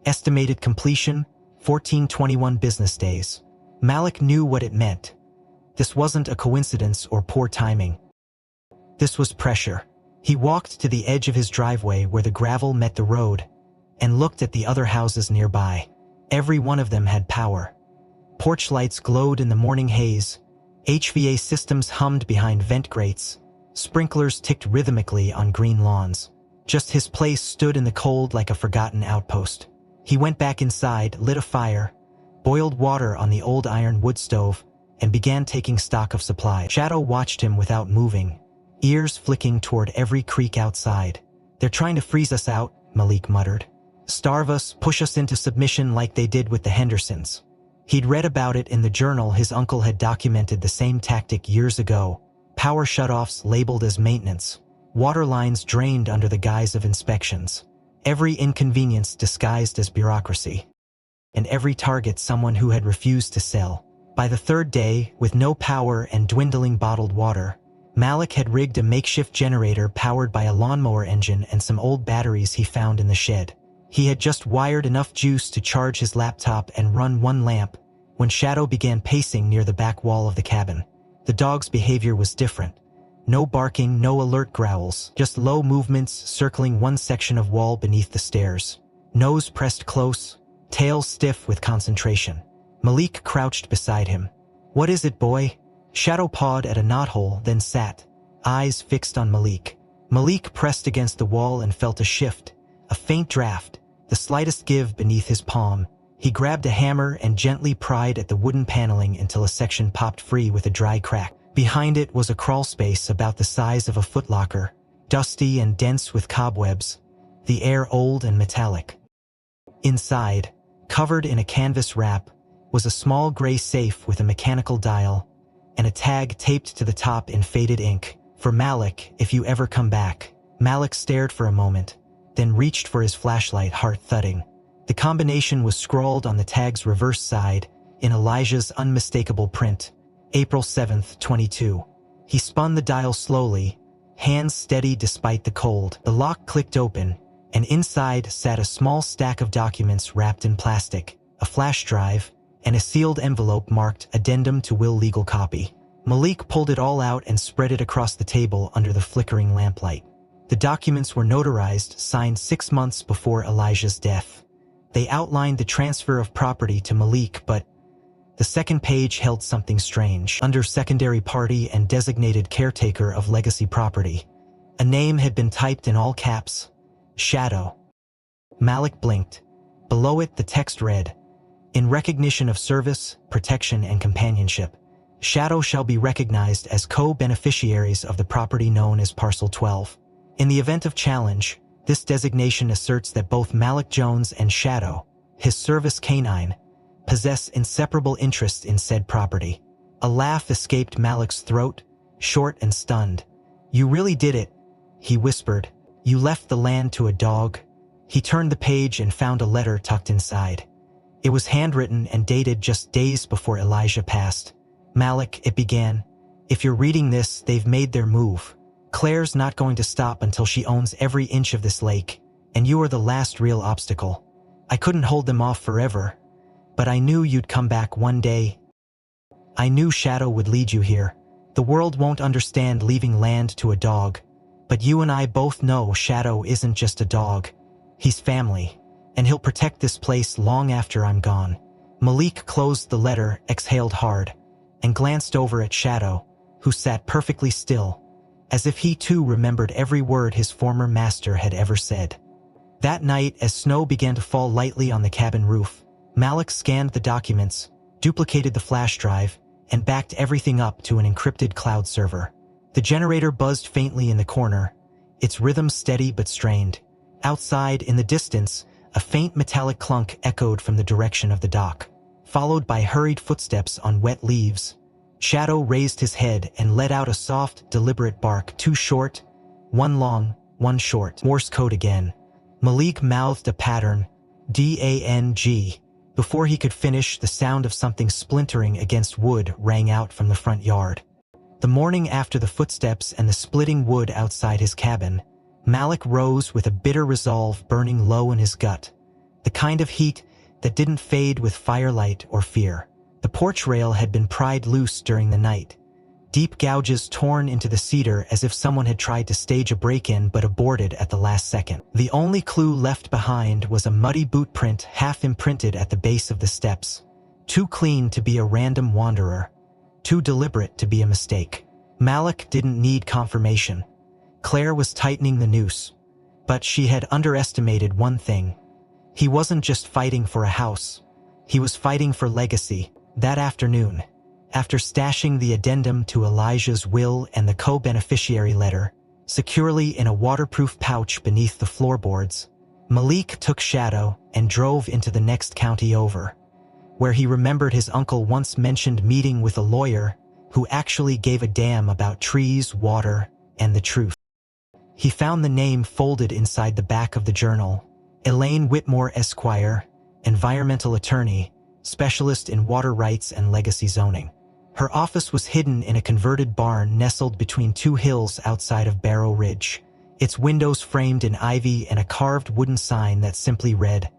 Estimated completion, 1421 business days. Malik knew what it meant. This wasn't a coincidence or poor timing. This was pressure. He walked to the edge of his driveway where the gravel met the road and looked at the other houses nearby. Every one of them had power. Porch lights glowed in the morning haze. HVA systems hummed behind vent grates. Sprinklers ticked rhythmically on green lawns. Just his place stood in the cold like a forgotten outpost. He went back inside, lit a fire, boiled water on the old iron wood stove, and began taking stock of supply. Shadow watched him without moving, ears flicking toward every creak outside. "They're trying to freeze us out," Malik muttered. "Starve us, push us into submission like they did with the Hendersons." He'd read about it in the journal. His uncle had documented the same tactic years ago. Power shutoffs labeled as maintenance. Water lines drained under the guise of inspections. Every inconvenience disguised as bureaucracy. And every target someone who had refused to sell. By the third day, with no power and dwindling bottled water, Malik had rigged a makeshift generator powered by a lawnmower engine and some old batteries he found in the shed. He had just wired enough juice to charge his laptop and run one lamp when Shadow began pacing near the back wall of the cabin. The dog's behavior was different. No barking, no alert growls, just low movements circling one section of wall beneath the stairs. Nose pressed close, tail stiff with concentration. Malik crouched beside him. "What is it, boy?" Shadow pawed at a knothole, then sat, eyes fixed on Malik. Malik pressed against the wall and felt a shift, a faint draft, the slightest give beneath his palm. He grabbed a hammer and gently pried at the wooden paneling until a section popped free with a dry crack. Behind it was a crawl space about the size of a footlocker, dusty and dense with cobwebs, the air old and metallic. Inside, covered in a canvas wrap, was a small gray safe with a mechanical dial and a tag taped to the top in faded ink. "For Malik, if you ever come back." Malik stared for a moment, then reached for his flashlight, heart thudding. The combination was scrawled on the tag's reverse side in Elijah's unmistakable print. April 7th, 22. He spun the dial slowly, hands steady despite the cold. The lock clicked open, and inside sat a small stack of documents wrapped in plastic, a flash drive, and a sealed envelope marked Addendum to Will Legal Copy. Malik pulled it all out and spread it across the table under the flickering lamplight. The documents were notarized, signed 6 months before Elijah's death. They outlined the transfer of property to Malik, but the second page held something strange. Under secondary party and designated caretaker of legacy property, a name had been typed in all caps, Shadow. Malik blinked. Below it, the text read, "In recognition of service, protection, and companionship, Shadow shall be recognized as co-beneficiaries of the property known as Parcel 12. In the event of challenge, this designation asserts that both Malik Jones and Shadow, his service canine, possess inseparable interests in said property." A laugh escaped Malik's throat, short and stunned. "You really did it," he whispered. "You left the land to a dog." He turned the page and found a letter tucked inside. It was handwritten and dated just days before Elijah passed. "Malik," it began, "if you're reading this, they've made their move. Claire's not going to stop until she owns every inch of this lake, and you are the last real obstacle. I couldn't hold them off forever, but I knew you'd come back one day. I knew Shadow would lead you here. The world won't understand leaving land to a dog, but you and I both know Shadow isn't just a dog. He's family, and he'll protect this place long after I'm gone." Malik closed the letter, exhaled hard, and glanced over at Shadow, who sat perfectly still, as if he too remembered every word his former master had ever said. That night, as snow began to fall lightly on the cabin roof, Malik scanned the documents, duplicated the flash drive, and backed everything up to an encrypted cloud server. The generator buzzed faintly in the corner, its rhythm steady but strained. Outside, in the distance, a faint metallic clunk echoed from the direction of the dock, followed by hurried footsteps on wet leaves. Shadow raised his head and let out a soft, deliberate bark, 2 short, 1 long, 1 short. Morse code again. Malik mouthed a pattern, D-A-N-G. Before he could finish, the sound of something splintering against wood rang out from the front yard. The morning after the footsteps and the splitting wood outside his cabin, Malik rose with a bitter resolve burning low in his gut, the kind of heat that didn't fade with firelight or fear. The porch rail had been pried loose during the night, deep gouges torn into the cedar as if someone had tried to stage a break-in but aborted at the last second. The only clue left behind was a muddy boot print half imprinted at the base of the steps, too clean to be a random wanderer, too deliberate to be a mistake. Malik didn't need confirmation. Claire was tightening the noose, but she had underestimated one thing. He wasn't just fighting for a house. He was fighting for legacy. That afternoon, after stashing the addendum to Elijah's will and the co-beneficiary letter securely in a waterproof pouch beneath the floorboards, Malik took Shadow and drove into the next county over, where he remembered his uncle once mentioned meeting with a lawyer who actually gave a damn about trees, water, and the truth. He found the name folded inside the back of the journal: Elaine Whitmore, Esquire, environmental attorney, specialist in water rights and legacy zoning. Her office was hidden in a converted barn nestled between 2 hills outside of Barrow Ridge, its windows framed in ivy and a carved wooden sign that simply read,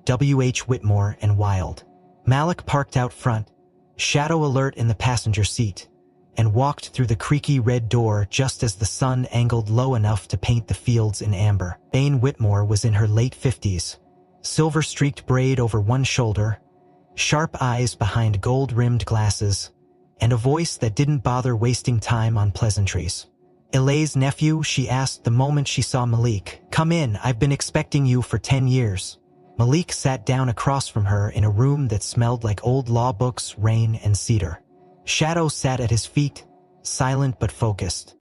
W.H. Whitmore and Wild. Malik parked out front, Shadow alert in the passenger seat, and walked through the creaky red door just as the sun angled low enough to paint the fields in amber. Elaine Whitmore was in her late 50s, silver-streaked braid over one shoulder, sharp eyes behind gold-rimmed glasses, and a voice that didn't bother wasting time on pleasantries. "Elaine's nephew?" she asked the moment she saw Malik. "Come in, I've been expecting you for 10 years. Malik sat down across from her in a room that smelled like old law books, rain, and cedar. Shadow sat at his feet, silent but focused.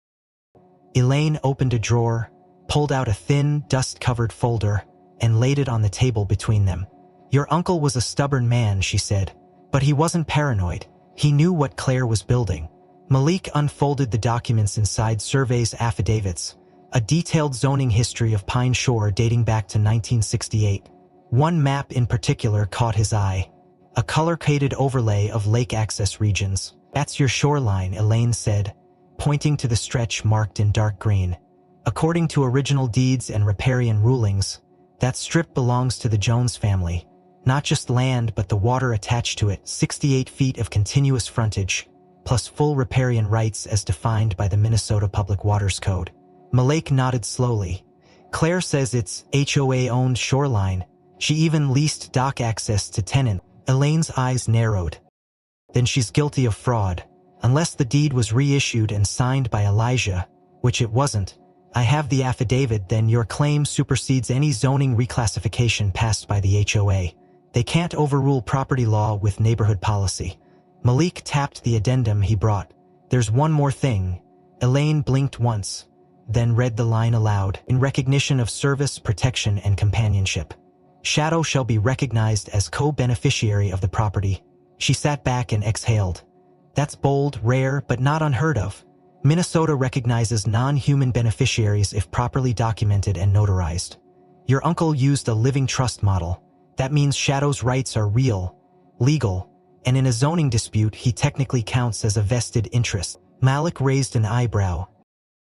Elaine opened a drawer, pulled out a thin, dust-covered folder, and laid it on the table between them. "Your uncle was a stubborn man," she said, "but he wasn't paranoid. He knew what Claire was building." Malik unfolded the documents inside surveys, affidavits, a detailed zoning history of Pine Shore dating back to 1968. One map in particular caught his eye, a color-coded overlay of lake access regions. "That's your shoreline," Elaine said, pointing to the stretch marked in dark green. "According to original deeds and riparian rulings, that strip belongs to the Jones family. Not just land, but the water attached to it, 68 feet of continuous frontage, plus full riparian rights as defined by the Minnesota Public Waters Code." Malik nodded slowly. "Claire says it's HOA-owned shoreline. She even leased dock access to tenants." Elaine's eyes narrowed. "Then she's guilty of fraud. Unless the deed was reissued and signed by Elijah, which it wasn't. I have the affidavit. Then your claim supersedes any zoning reclassification passed by the HOA. They can't overrule property law with neighborhood policy." Malik tapped the addendum he brought. "There's one more thing." Elaine blinked once, then read the line aloud: "In recognition of service, protection, and companionship. Shadow shall be recognized as co-beneficiary of the property." She sat back and exhaled. "That's bold, rare, but not unheard of. Minnesota recognizes non-human beneficiaries if properly documented and notarized. Your uncle used a living trust model. That means Shadow's rights are real, legal, and in a zoning dispute he technically counts as a vested interest." Malik raised an eyebrow.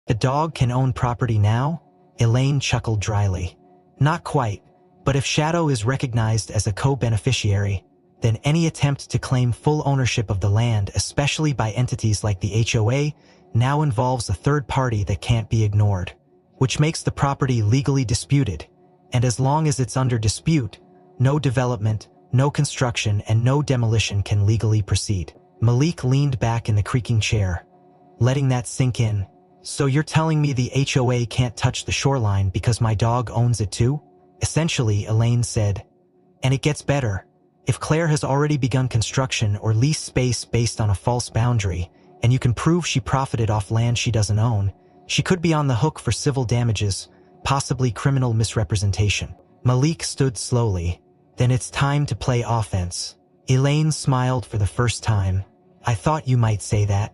"The dog can own property now?" Elaine chuckled dryly. "Not quite. But if Shadow is recognized as a co-beneficiary, then any attempt to claim full ownership of the land, especially by entities like the HOA, now involves a third party that can't be ignored, which makes the property legally disputed. And as long as it's under dispute, no development, no construction, and no demolition can legally proceed." Malik leaned back in the creaking chair, letting that sink in. "So you're telling me the HOA can't touch the shoreline because my dog owns it too?" Essentially, Elaine said. And it gets better. If Claire has already begun construction or leased space based on a false boundary, and you can prove she profited off land she doesn't own, she could be on the hook for civil damages, possibly criminal misrepresentation. Malik stood slowly. Then it's time to play offense. Elaine smiled for the first time. I thought you might say that.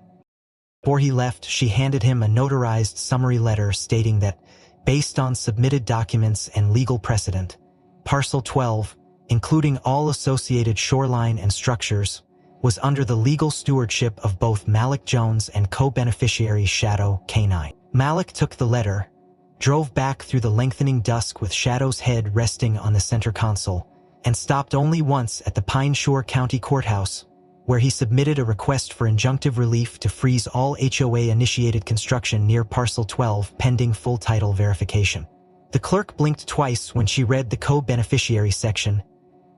Before he left, she handed him a notarized summary letter stating that, based on submitted documents and legal precedent, Parcel 12, including all associated shoreline and structures, was under the legal stewardship of both Malik Jones and co-beneficiary Shadow K9. Malik took the letter, drove back through the lengthening dusk with Shadow's head resting on the center console, and stopped only once at the Pine Shore County Courthouse, where he submitted a request for injunctive relief to freeze all HOA-initiated construction near Parcel 12 pending full title verification. The clerk blinked twice when she read the co-beneficiary section,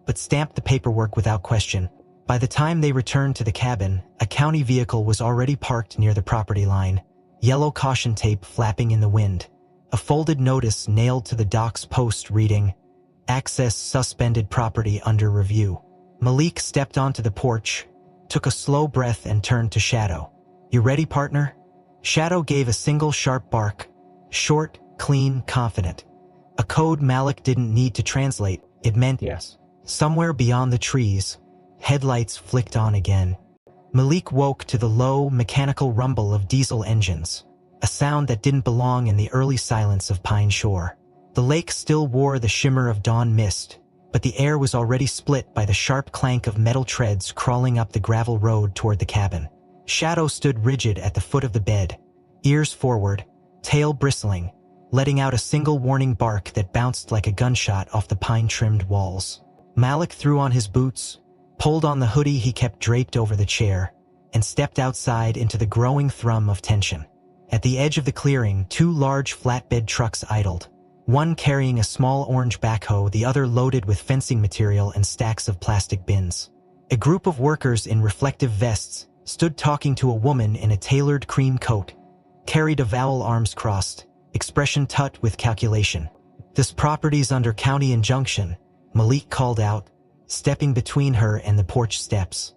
but stamped the paperwork without question. By the time they returned to the cabin, a county vehicle was already parked near the property line, yellow caution tape flapping in the wind, a folded notice nailed to the dock's post reading, "Access suspended property under review." Malik stepped onto the porch, took a slow breath and turned to Shadow. "You ready, partner?" Shadow gave a single sharp bark, short, clean, confident. A code Malik didn't need to translate. It meant yes. Somewhere beyond the trees, headlights flicked on again. Malik woke to the low, mechanical rumble of diesel engines, a sound that didn't belong in the early silence of Pine Shore. The lake still wore the shimmer of dawn mist, but the air was already split by the sharp clank of metal treads crawling up the gravel road toward the cabin. Shadow stood rigid at the foot of the bed, ears forward, tail bristling, letting out a single warning bark that bounced like a gunshot off the pine-trimmed walls. Malik threw on his boots, pulled on the hoodie he kept draped over the chair, and stepped outside into the growing thrum of tension. At the edge of the clearing, two large flatbed trucks idled, one carrying a small orange backhoe, the other loaded with fencing material and stacks of plastic bins. A group of workers in reflective vests stood talking to a woman in a tailored cream coat, carried a vowel arms crossed, expression taut with calculation. "This property's under county injunction," Malik called out, stepping between her and the porch steps.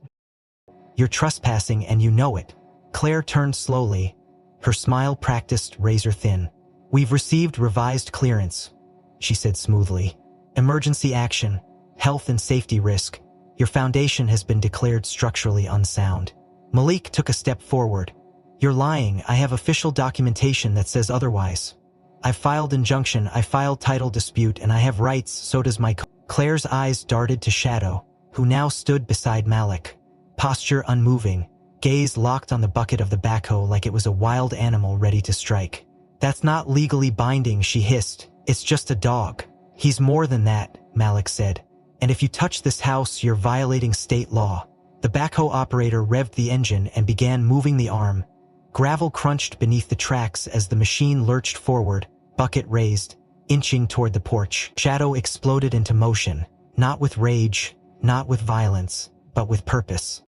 "You're trespassing and you know it." Claire turned slowly, her smile practiced razor thin. "We've received revised clearance," she said smoothly. "Emergency action, health and safety risk. Your foundation has been declared structurally unsound." Malik took a step forward. "You're lying. I have official documentation that says otherwise. I filed injunction, I filed title dispute, and I have rights, so does my Claire's eyes darted to Shadow, who now stood beside Malik, posture unmoving, gaze locked on the bucket of the backhoe like it was a wild animal ready to strike. "That's not legally binding," she hissed. "It's just a dog." "He's more than that," Malik said. "And if you touch this house, you're violating state law." The backhoe operator revved the engine and began moving the arm. Gravel crunched beneath the tracks as the machine lurched forward, bucket raised, inching toward the porch. Shadow exploded into motion, not with rage, not with violence, but with purpose.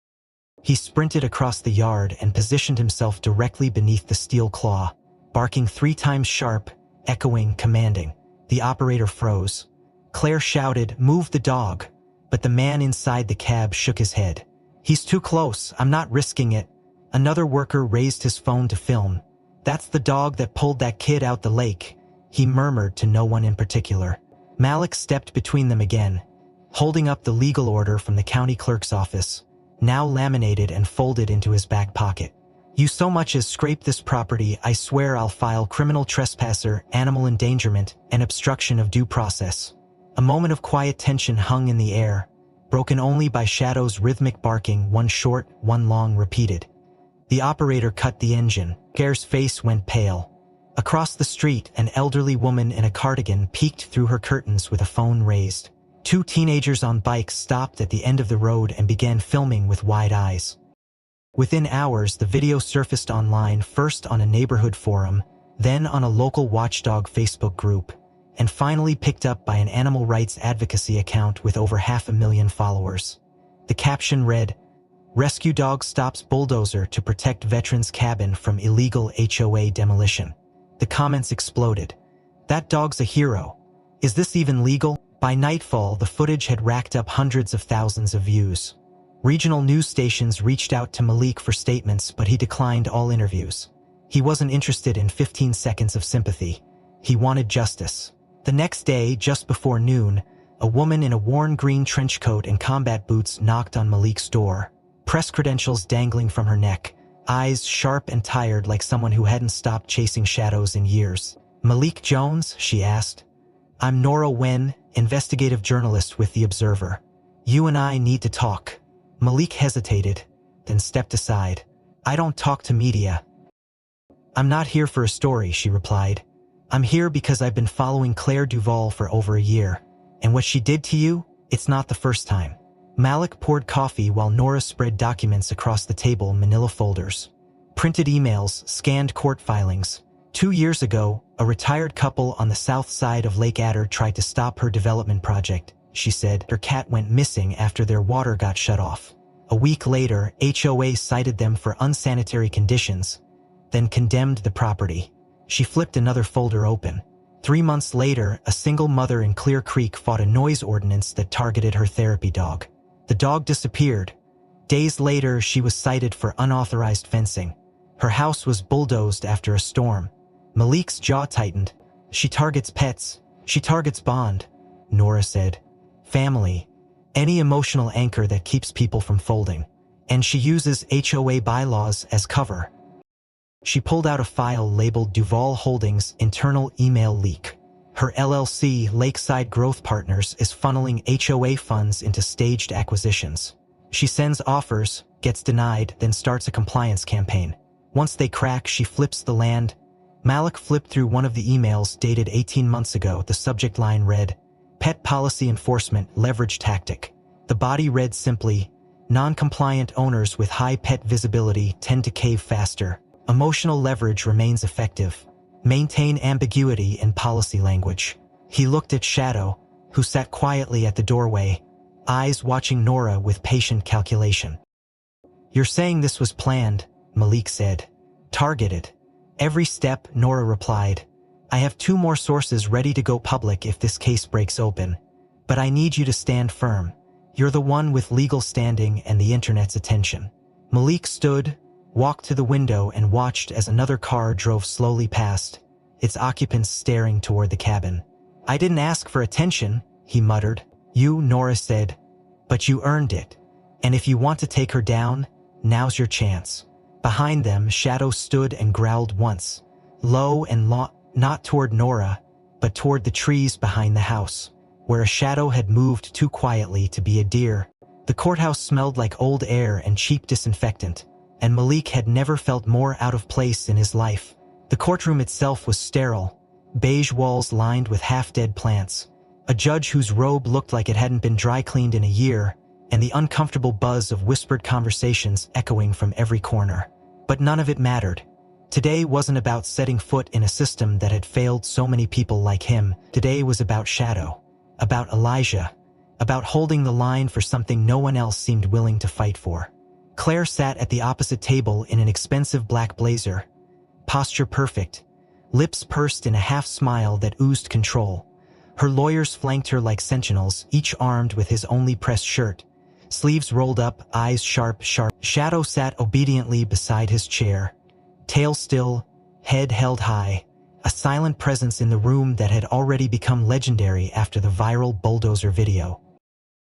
He sprinted across the yard and positioned himself directly beneath the steel claw, barking 3 times sharp, echoing, commanding. The operator froze. Claire shouted, "Move the dog," but the man inside the cab shook his head. "He's too close, I'm not risking it." Another worker raised his phone to film. "That's the dog that pulled that kid out the lake," he murmured to no one in particular. Malik stepped between them again, holding up the legal order from the county clerk's office, now laminated and folded into his back pocket. "You so much as scrape this property, I swear I'll file criminal trespasser, animal endangerment, and obstruction of due process." A moment of quiet tension hung in the air, broken only by Shadow's rhythmic barking, one short, one long repeated. The operator cut the engine. Claire's face went pale. Across the street, an elderly woman in a cardigan peeked through her curtains with a phone raised. 2 teenagers on bikes stopped at the end of the road and began filming with wide eyes. Within hours, the video surfaced online, first on a neighborhood forum, then on a local watchdog Facebook group, and finally picked up by an animal rights advocacy account with over 500,000 followers. The caption read, "Rescue dog stops bulldozer to protect veteran's cabin from illegal HOA demolition." The comments exploded. "That dog's a hero. Is this even legal? By nightfall, the footage had racked up hundreds of thousands of views. Regional news stations reached out to Malik for statements, but he declined all interviews. He wasn't interested in 15 seconds of sympathy. He wanted justice. The next day, just before noon, a woman in a worn green trench coat and combat boots knocked on Malik's door. Press credentials dangling from her neck, eyes sharp and tired like someone who hadn't stopped chasing shadows in years. "Malik Jones?" she asked. "I'm Nora Wen, investigative journalist with The Observer. You and I need to talk." Malik hesitated, then stepped aside. "I don't talk to media." "I'm not here for a story," she replied. "I'm here because I've been following Claire Duval for over a year. And what she did to you, it's not the first time." Malik poured coffee while Nora spread documents across the table, manila folders. Printed emails, scanned court filings. 2 years ago, a retired couple on the south side of Lake Adder tried to stop her development project. She said her cat went missing after their water got shut off. A week later, HOA cited them for unsanitary conditions, then condemned the property. She flipped another folder open. 3 months later, a single mother in Clear Creek fought a noise ordinance that targeted her therapy dog. The dog disappeared. Days later, she was cited for unauthorized fencing. Her house was bulldozed after a storm. Malik's jaw tightened. "She targets pets. She targets bond," Nora said. "Family. Any emotional anchor that keeps people from folding. And she uses HOA bylaws as cover." She pulled out a file labeled Duval Holdings Internal Email Leak. Her LLC, Lakeside Growth Partners, is funneling HOA funds into staged acquisitions. She sends offers, gets denied, then starts a compliance campaign. Once they crack, she flips the land. Malik flipped through one of the emails dated 18 months ago. The subject line read, "Pet Policy Enforcement Leverage Tactic." The body read simply, "Non-compliant owners with high pet visibility tend to cave faster. Emotional leverage remains effective. Maintain ambiguity in policy language." He looked at Shadow, who sat quietly at the doorway, eyes watching Nora with patient calculation. "You're saying this was planned," Malik said. "Targeted." "Every step," Nora replied. "I have 2 more sources ready to go public if this case breaks open. But I need you to stand firm. You're the one with legal standing and the internet's attention." Malik stood, walked to the window, and watched as another car drove slowly past, its occupants staring toward the cabin. "I didn't ask for attention," he muttered. "You," Nora said, "but you earned it. And if you want to take her down, now's your chance." Behind them, Shadow stood and growled once, low and not toward Nora, but toward the trees behind the house, where a shadow had moved too quietly to be a deer. The courthouse smelled like old air and cheap disinfectant, and Malik had never felt more out of place in his life. The courtroom itself was sterile, beige walls lined with half-dead plants, a judge whose robe looked like it hadn't been dry-cleaned in a year, and the uncomfortable buzz of whispered conversations echoing from every corner. But none of it mattered. Today wasn't about setting foot in a system that had failed so many people like him. Today was about Shadow, about Elijah, about holding the line for something no one else seemed willing to fight for. Claire sat at the opposite table in an expensive black blazer, posture perfect, lips pursed in a half-smile that oozed control. Her lawyers flanked her like sentinels, each armed with his only pressed shirt, sleeves rolled up, eyes sharp. Shadow sat obediently beside his chair, tail still, head held high, a silent presence in the room that had already become legendary after the viral bulldozer video.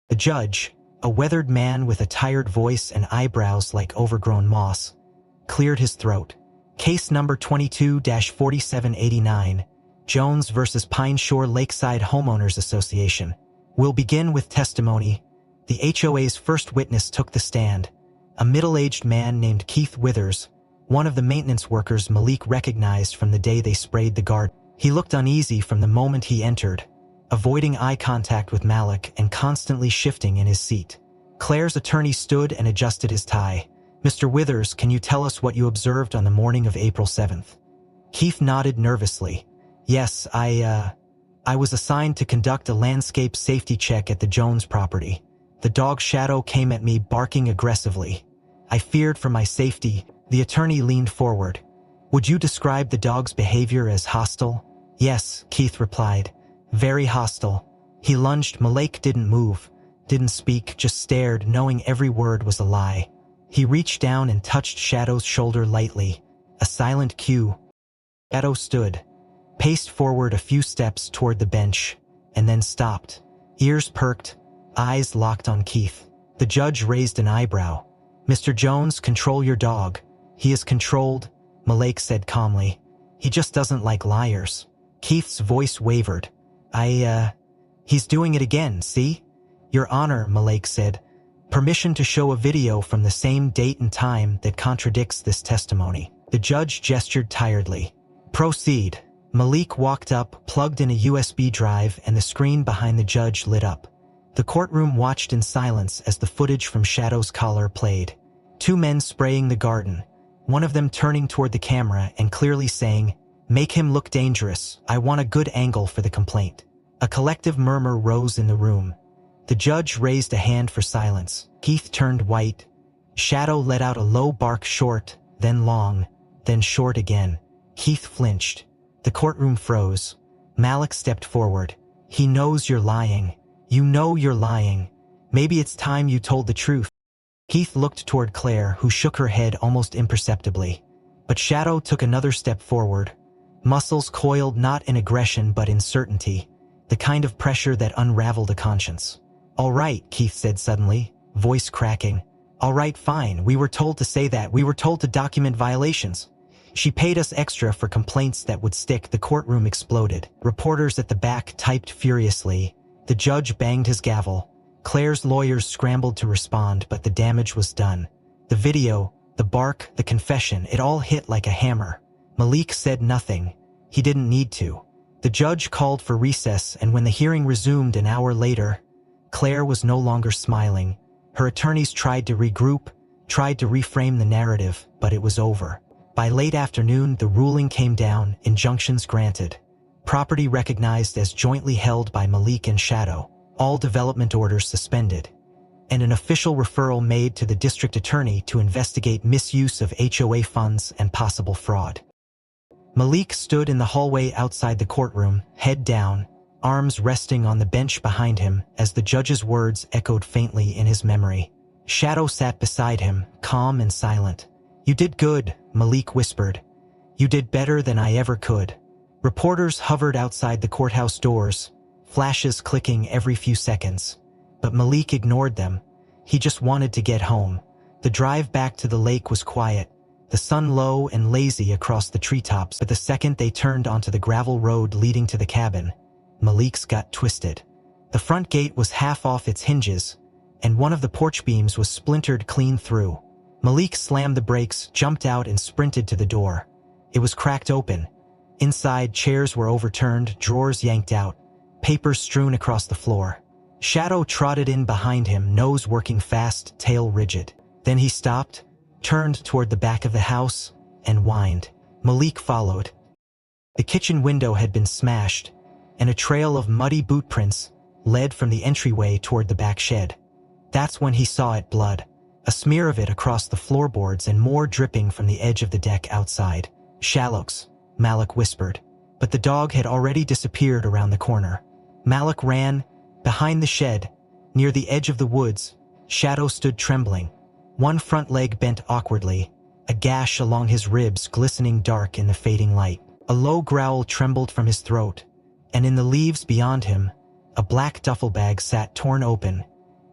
The judge, a weathered man with a tired voice and eyebrows like overgrown moss, cleared his throat. "Case number 22-4789, Jones versus Pine Shore Lakeside Homeowners Association. We'll begin with testimony." The HOA's first witness took the stand, a middle-aged man named Keith Withers, one of the maintenance workers Malik recognized from the day they sprayed the garden. He looked uneasy from the moment he entered, avoiding eye contact with Malik and constantly shifting in his seat. Claire's attorney stood and adjusted his tie. "Mr. Withers, can you tell us what you observed on the morning of April 7th? Keith nodded nervously. "Yes, I was assigned to conduct a landscape safety check at the Jones property. The dog Shadow came at me barking aggressively. I feared for my safety." The attorney leaned forward. "Would you describe the dog's behavior as hostile?" "Yes," Keith replied. very hostile. He lunged. Malek didn't move, didn't speak, just stared, knowing every word was a lie. He reached down and touched Shadow's shoulder lightly, a silent cue. Shadow stood, paced forward a few steps toward the bench, and then stopped. Ears perked, eyes locked on Keith. The judge raised an eyebrow. "Mr. Jones, control your dog. He is controlled," Malek said calmly. "He just doesn't like liars." Keith's voice wavered. He's doing it again, see?" "Your Honor," Malek said, "permission to show a video from the same date and time that contradicts this testimony." The judge gestured tiredly. "Proceed." Malek walked up, plugged in a USB drive, and the screen behind the judge lit up. The courtroom watched in silence as the footage from Shadow's collar played. Two men spraying the garden, one of them turning toward the camera and clearly saying, "Make him look dangerous. I want a good angle for the complaint." A collective murmur rose in the room. The judge raised a hand for silence. Keith turned white. Shadow let out a low bark, short, then long, then short again. Keith flinched. The courtroom froze. Malek stepped forward. "He knows you're lying. You know you're lying. Maybe it's time you told the truth." Keith looked toward Claire, who shook her head almost imperceptibly. But Shadow took another step forward. Muscles coiled not in aggression but in certainty, the kind of pressure that unraveled a conscience. "All right," Keith said suddenly, voice cracking. "All right, fine. We were told to say that. We were told to document violations. She paid us extra for complaints that would stick." The courtroom exploded. Reporters at the back typed furiously. The judge banged his gavel. Claire's lawyers scrambled to respond, but the damage was done. The video, the bark, the confession, it all hit like a hammer. Malek said nothing. He didn't need to. The judge called for recess, and when the hearing resumed an hour later, Claire was no longer smiling. Her attorneys tried to regroup, tried to reframe the narrative, but it was over. By late afternoon, the ruling came down, injunctions granted. Property recognized as jointly held by Malek and Shadow. All development orders suspended. And an official referral made to the district attorney to investigate misuse of HOA funds and possible fraud. Malek stood in the hallway outside the courtroom, head down, arms resting on the bench behind him as the judge's words echoed faintly in his memory. Shadow sat beside him, calm and silent. "You did good," Malek whispered. "You did better than I ever could." Reporters hovered outside the courthouse doors, flashes clicking every few seconds. But Malek ignored them. He just wanted to get home. The drive back to the lake was quiet, the sun low and lazy across the treetops, but the second they turned onto the gravel road leading to the cabin, Malek's got twisted. The front gate was half off its hinges, and one of the porch beams was splintered clean through. Malek slammed the brakes, jumped out, and sprinted to the door. It was cracked open. Inside, chairs were overturned, drawers yanked out, papers strewn across the floor. Shadow trotted in behind him, nose working fast, tail rigid. Then he stopped, turned toward the back of the house, and whined. Malek followed. The kitchen window had been smashed, and a trail of muddy boot prints led from the entryway toward the back shed. That's when he saw it: blood. A smear of it across the floorboards and more dripping from the edge of the deck outside. "Shallows," Malek whispered, but the dog had already disappeared around the corner. Malek ran. Behind the shed, near the edge of the woods, Shadow stood trembling. One front leg bent awkwardly, a gash along his ribs glistening dark in the fading light. A low growl trembled from his throat, and in the leaves beyond him, a black duffel bag sat torn open,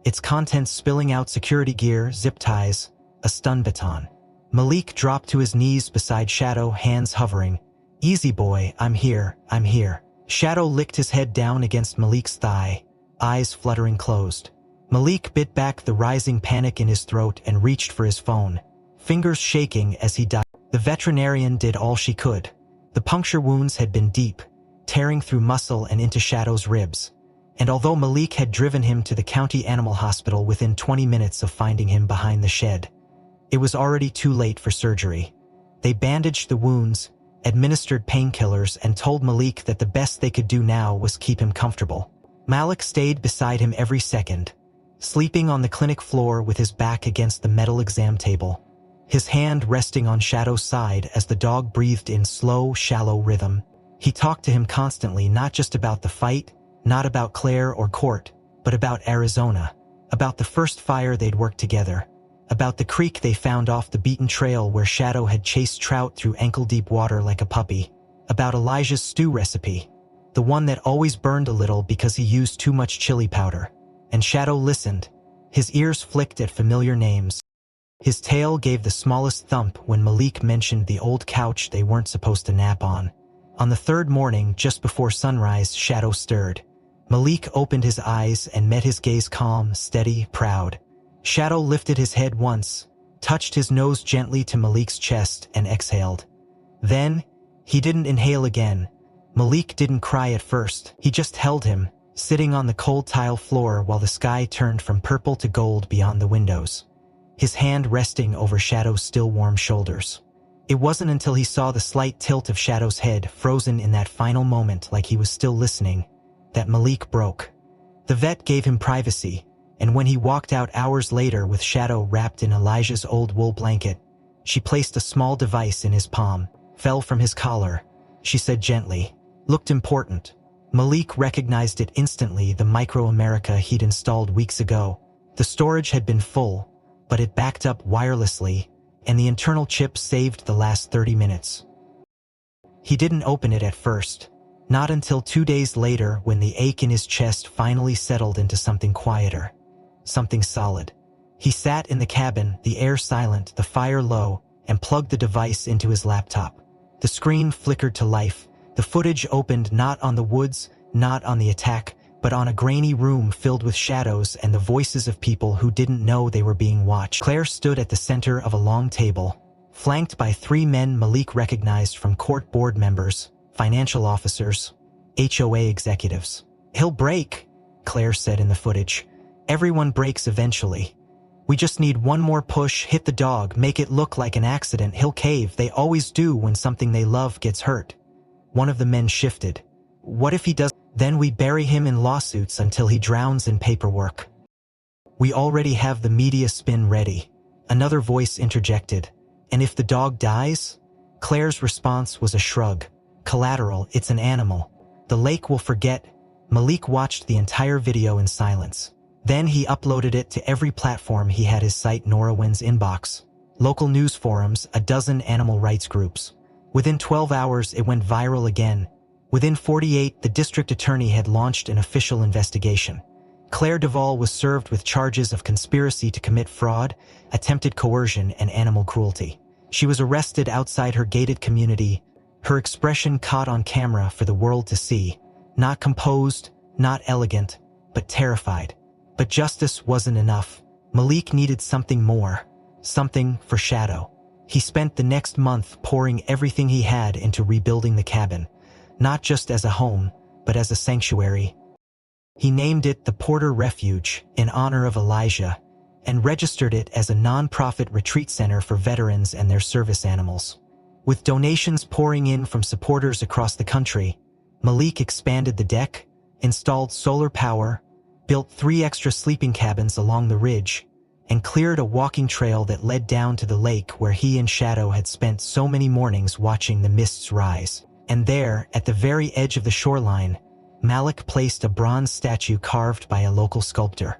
its contents spilling out: security gear, zip ties, a stun baton. Malek dropped to his knees beside Shadow, hands hovering. "Easy boy, I'm here, I'm here." Shadow licked his head down against Malek's thigh, eyes fluttering closed. Malek bit back the rising panic in his throat and reached for his phone, fingers shaking as he died. The veterinarian did all she could. The puncture wounds had been deep, tearing through muscle and into Shadow's ribs. And although Malek had driven him to the county animal hospital within 20 minutes of finding him behind the shed, it was already too late for surgery. They bandaged the wounds, administered painkillers, and told Malek that the best they could do now was keep him comfortable. Malek stayed beside him every second, sleeping on the clinic floor with his back against the metal exam table, his hand resting on Shadow's side as the dog breathed in slow, shallow rhythm. He talked to him constantly, not just about the fight, not about Claire or Court, but about Arizona, about the first fire they'd worked together, about the creek they found off the beaten trail where Shadow had chased trout through ankle-deep water like a puppy, about Elijah's stew recipe, the one that always burned a little because he used too much chili powder. And Shadow listened. His ears flicked at familiar names. His tail gave the smallest thump when Malik mentioned the old couch they weren't supposed to nap on. On the third morning, just before sunrise, Shadow stirred. Malik opened his eyes and met his gaze calm, steady, proud. Shadow lifted his head once, touched his nose gently to Malik's chest, and exhaled. Then, he didn't inhale again. Malik didn't cry at first. He just held him, sitting on the cold tile floor while the sky turned from purple to gold beyond the windows, his hand resting over Shadow's still warm shoulders. It wasn't until he saw the slight tilt of Shadow's head, frozen in that final moment like he was still listening, that Malik broke. The vet gave him privacy, and when he walked out hours later with Shadow wrapped in Elijah's old wool blanket, she placed a small device in his palm, fell from his collar. She said gently, "Looked important." Malik recognized it instantly, the Micro America he'd installed weeks ago. The storage had been full, but it backed up wirelessly, and the internal chip saved the last 30 minutes. He didn't open it at first, not until 2 days later when the ache in his chest finally settled into something quieter, something solid. He sat in the cabin, the air silent, the fire low, and plugged the device into his laptop. The screen flickered to life. The footage opened not on the woods, not on the attack, but on a grainy room filled with shadows and the voices of people who didn't know they were being watched. Claire stood at the center of a long table, flanked by 3 men Malik recognized from court board members, financial officers, HOA executives. "He'll break," Claire said in the footage. "Everyone breaks eventually. We just need one more push, hit the dog, make it look like an accident. He'll cave. They always do when something they love gets hurt." One of the men shifted. "What if he does? Then we bury him in lawsuits until he drowns in paperwork." "We already have the media spin ready," another voice interjected. "And if the dog dies?" Claire's response was a shrug. "Collateral, it's an animal. The lake will forget." Malik watched the entire video in silence. Then he uploaded it to every platform he had: his site, Norwin's inbox, local news forums, a dozen animal rights groups. Within 12 hours, it went viral again. Within 48, the district attorney had launched an official investigation. Claire Duvall was served with charges of conspiracy to commit fraud, attempted coercion, and animal cruelty. She was arrested outside her gated community, her expression caught on camera for the world to see. Not composed, not elegant, but terrified. But justice wasn't enough. Malik needed something more. Something for Shadow. He spent the next month pouring everything he had into rebuilding the cabin, not just as a home, but as a sanctuary. He named it the Porter Refuge in honor of Elijah, and registered it as a non-profit retreat center for veterans and their service animals. With donations pouring in from supporters across the country, Malik expanded the deck, installed solar power, built 3 extra sleeping cabins along the ridge, and cleared a walking trail that led down to the lake where he and Shadow had spent so many mornings watching the mists rise. And there, at the very edge of the shoreline, Malik placed a bronze statue carved by a local sculptor.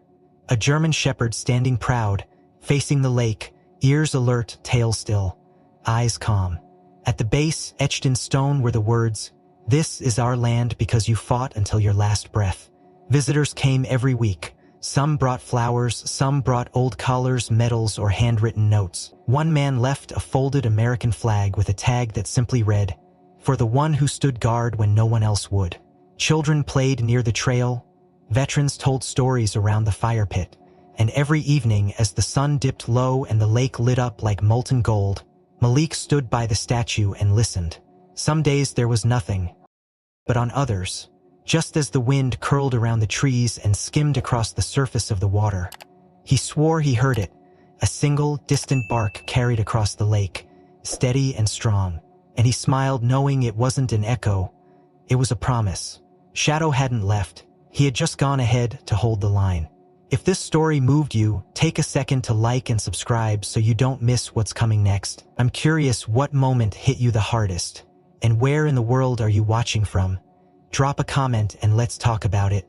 A German shepherd standing proud, facing the lake, ears alert, tail still, eyes calm. At the base, etched in stone, were the words, "This is our land because you fought until your last breath." Visitors came every week. Some brought flowers, some brought old collars, medals, or handwritten notes. One man left a folded American flag with a tag that simply read, "For the one who stood guard when no one else would." Children played near the trail, veterans told stories around the fire pit, and every evening as the sun dipped low and the lake lit up like molten gold, Malik stood by the statue and listened. Some days there was nothing, but on others, just as the wind curled around the trees and skimmed across the surface of the water, he swore he heard it, a single, distant bark carried across the lake, steady and strong, and he smiled knowing it wasn't an echo, it was a promise. Shadow hadn't left, he had just gone ahead to hold the line. If this story moved you, take a second to like and subscribe so you don't miss what's coming next. I'm curious what moment hit you the hardest. And where in the world are you watching from? Drop a comment and let's talk about it.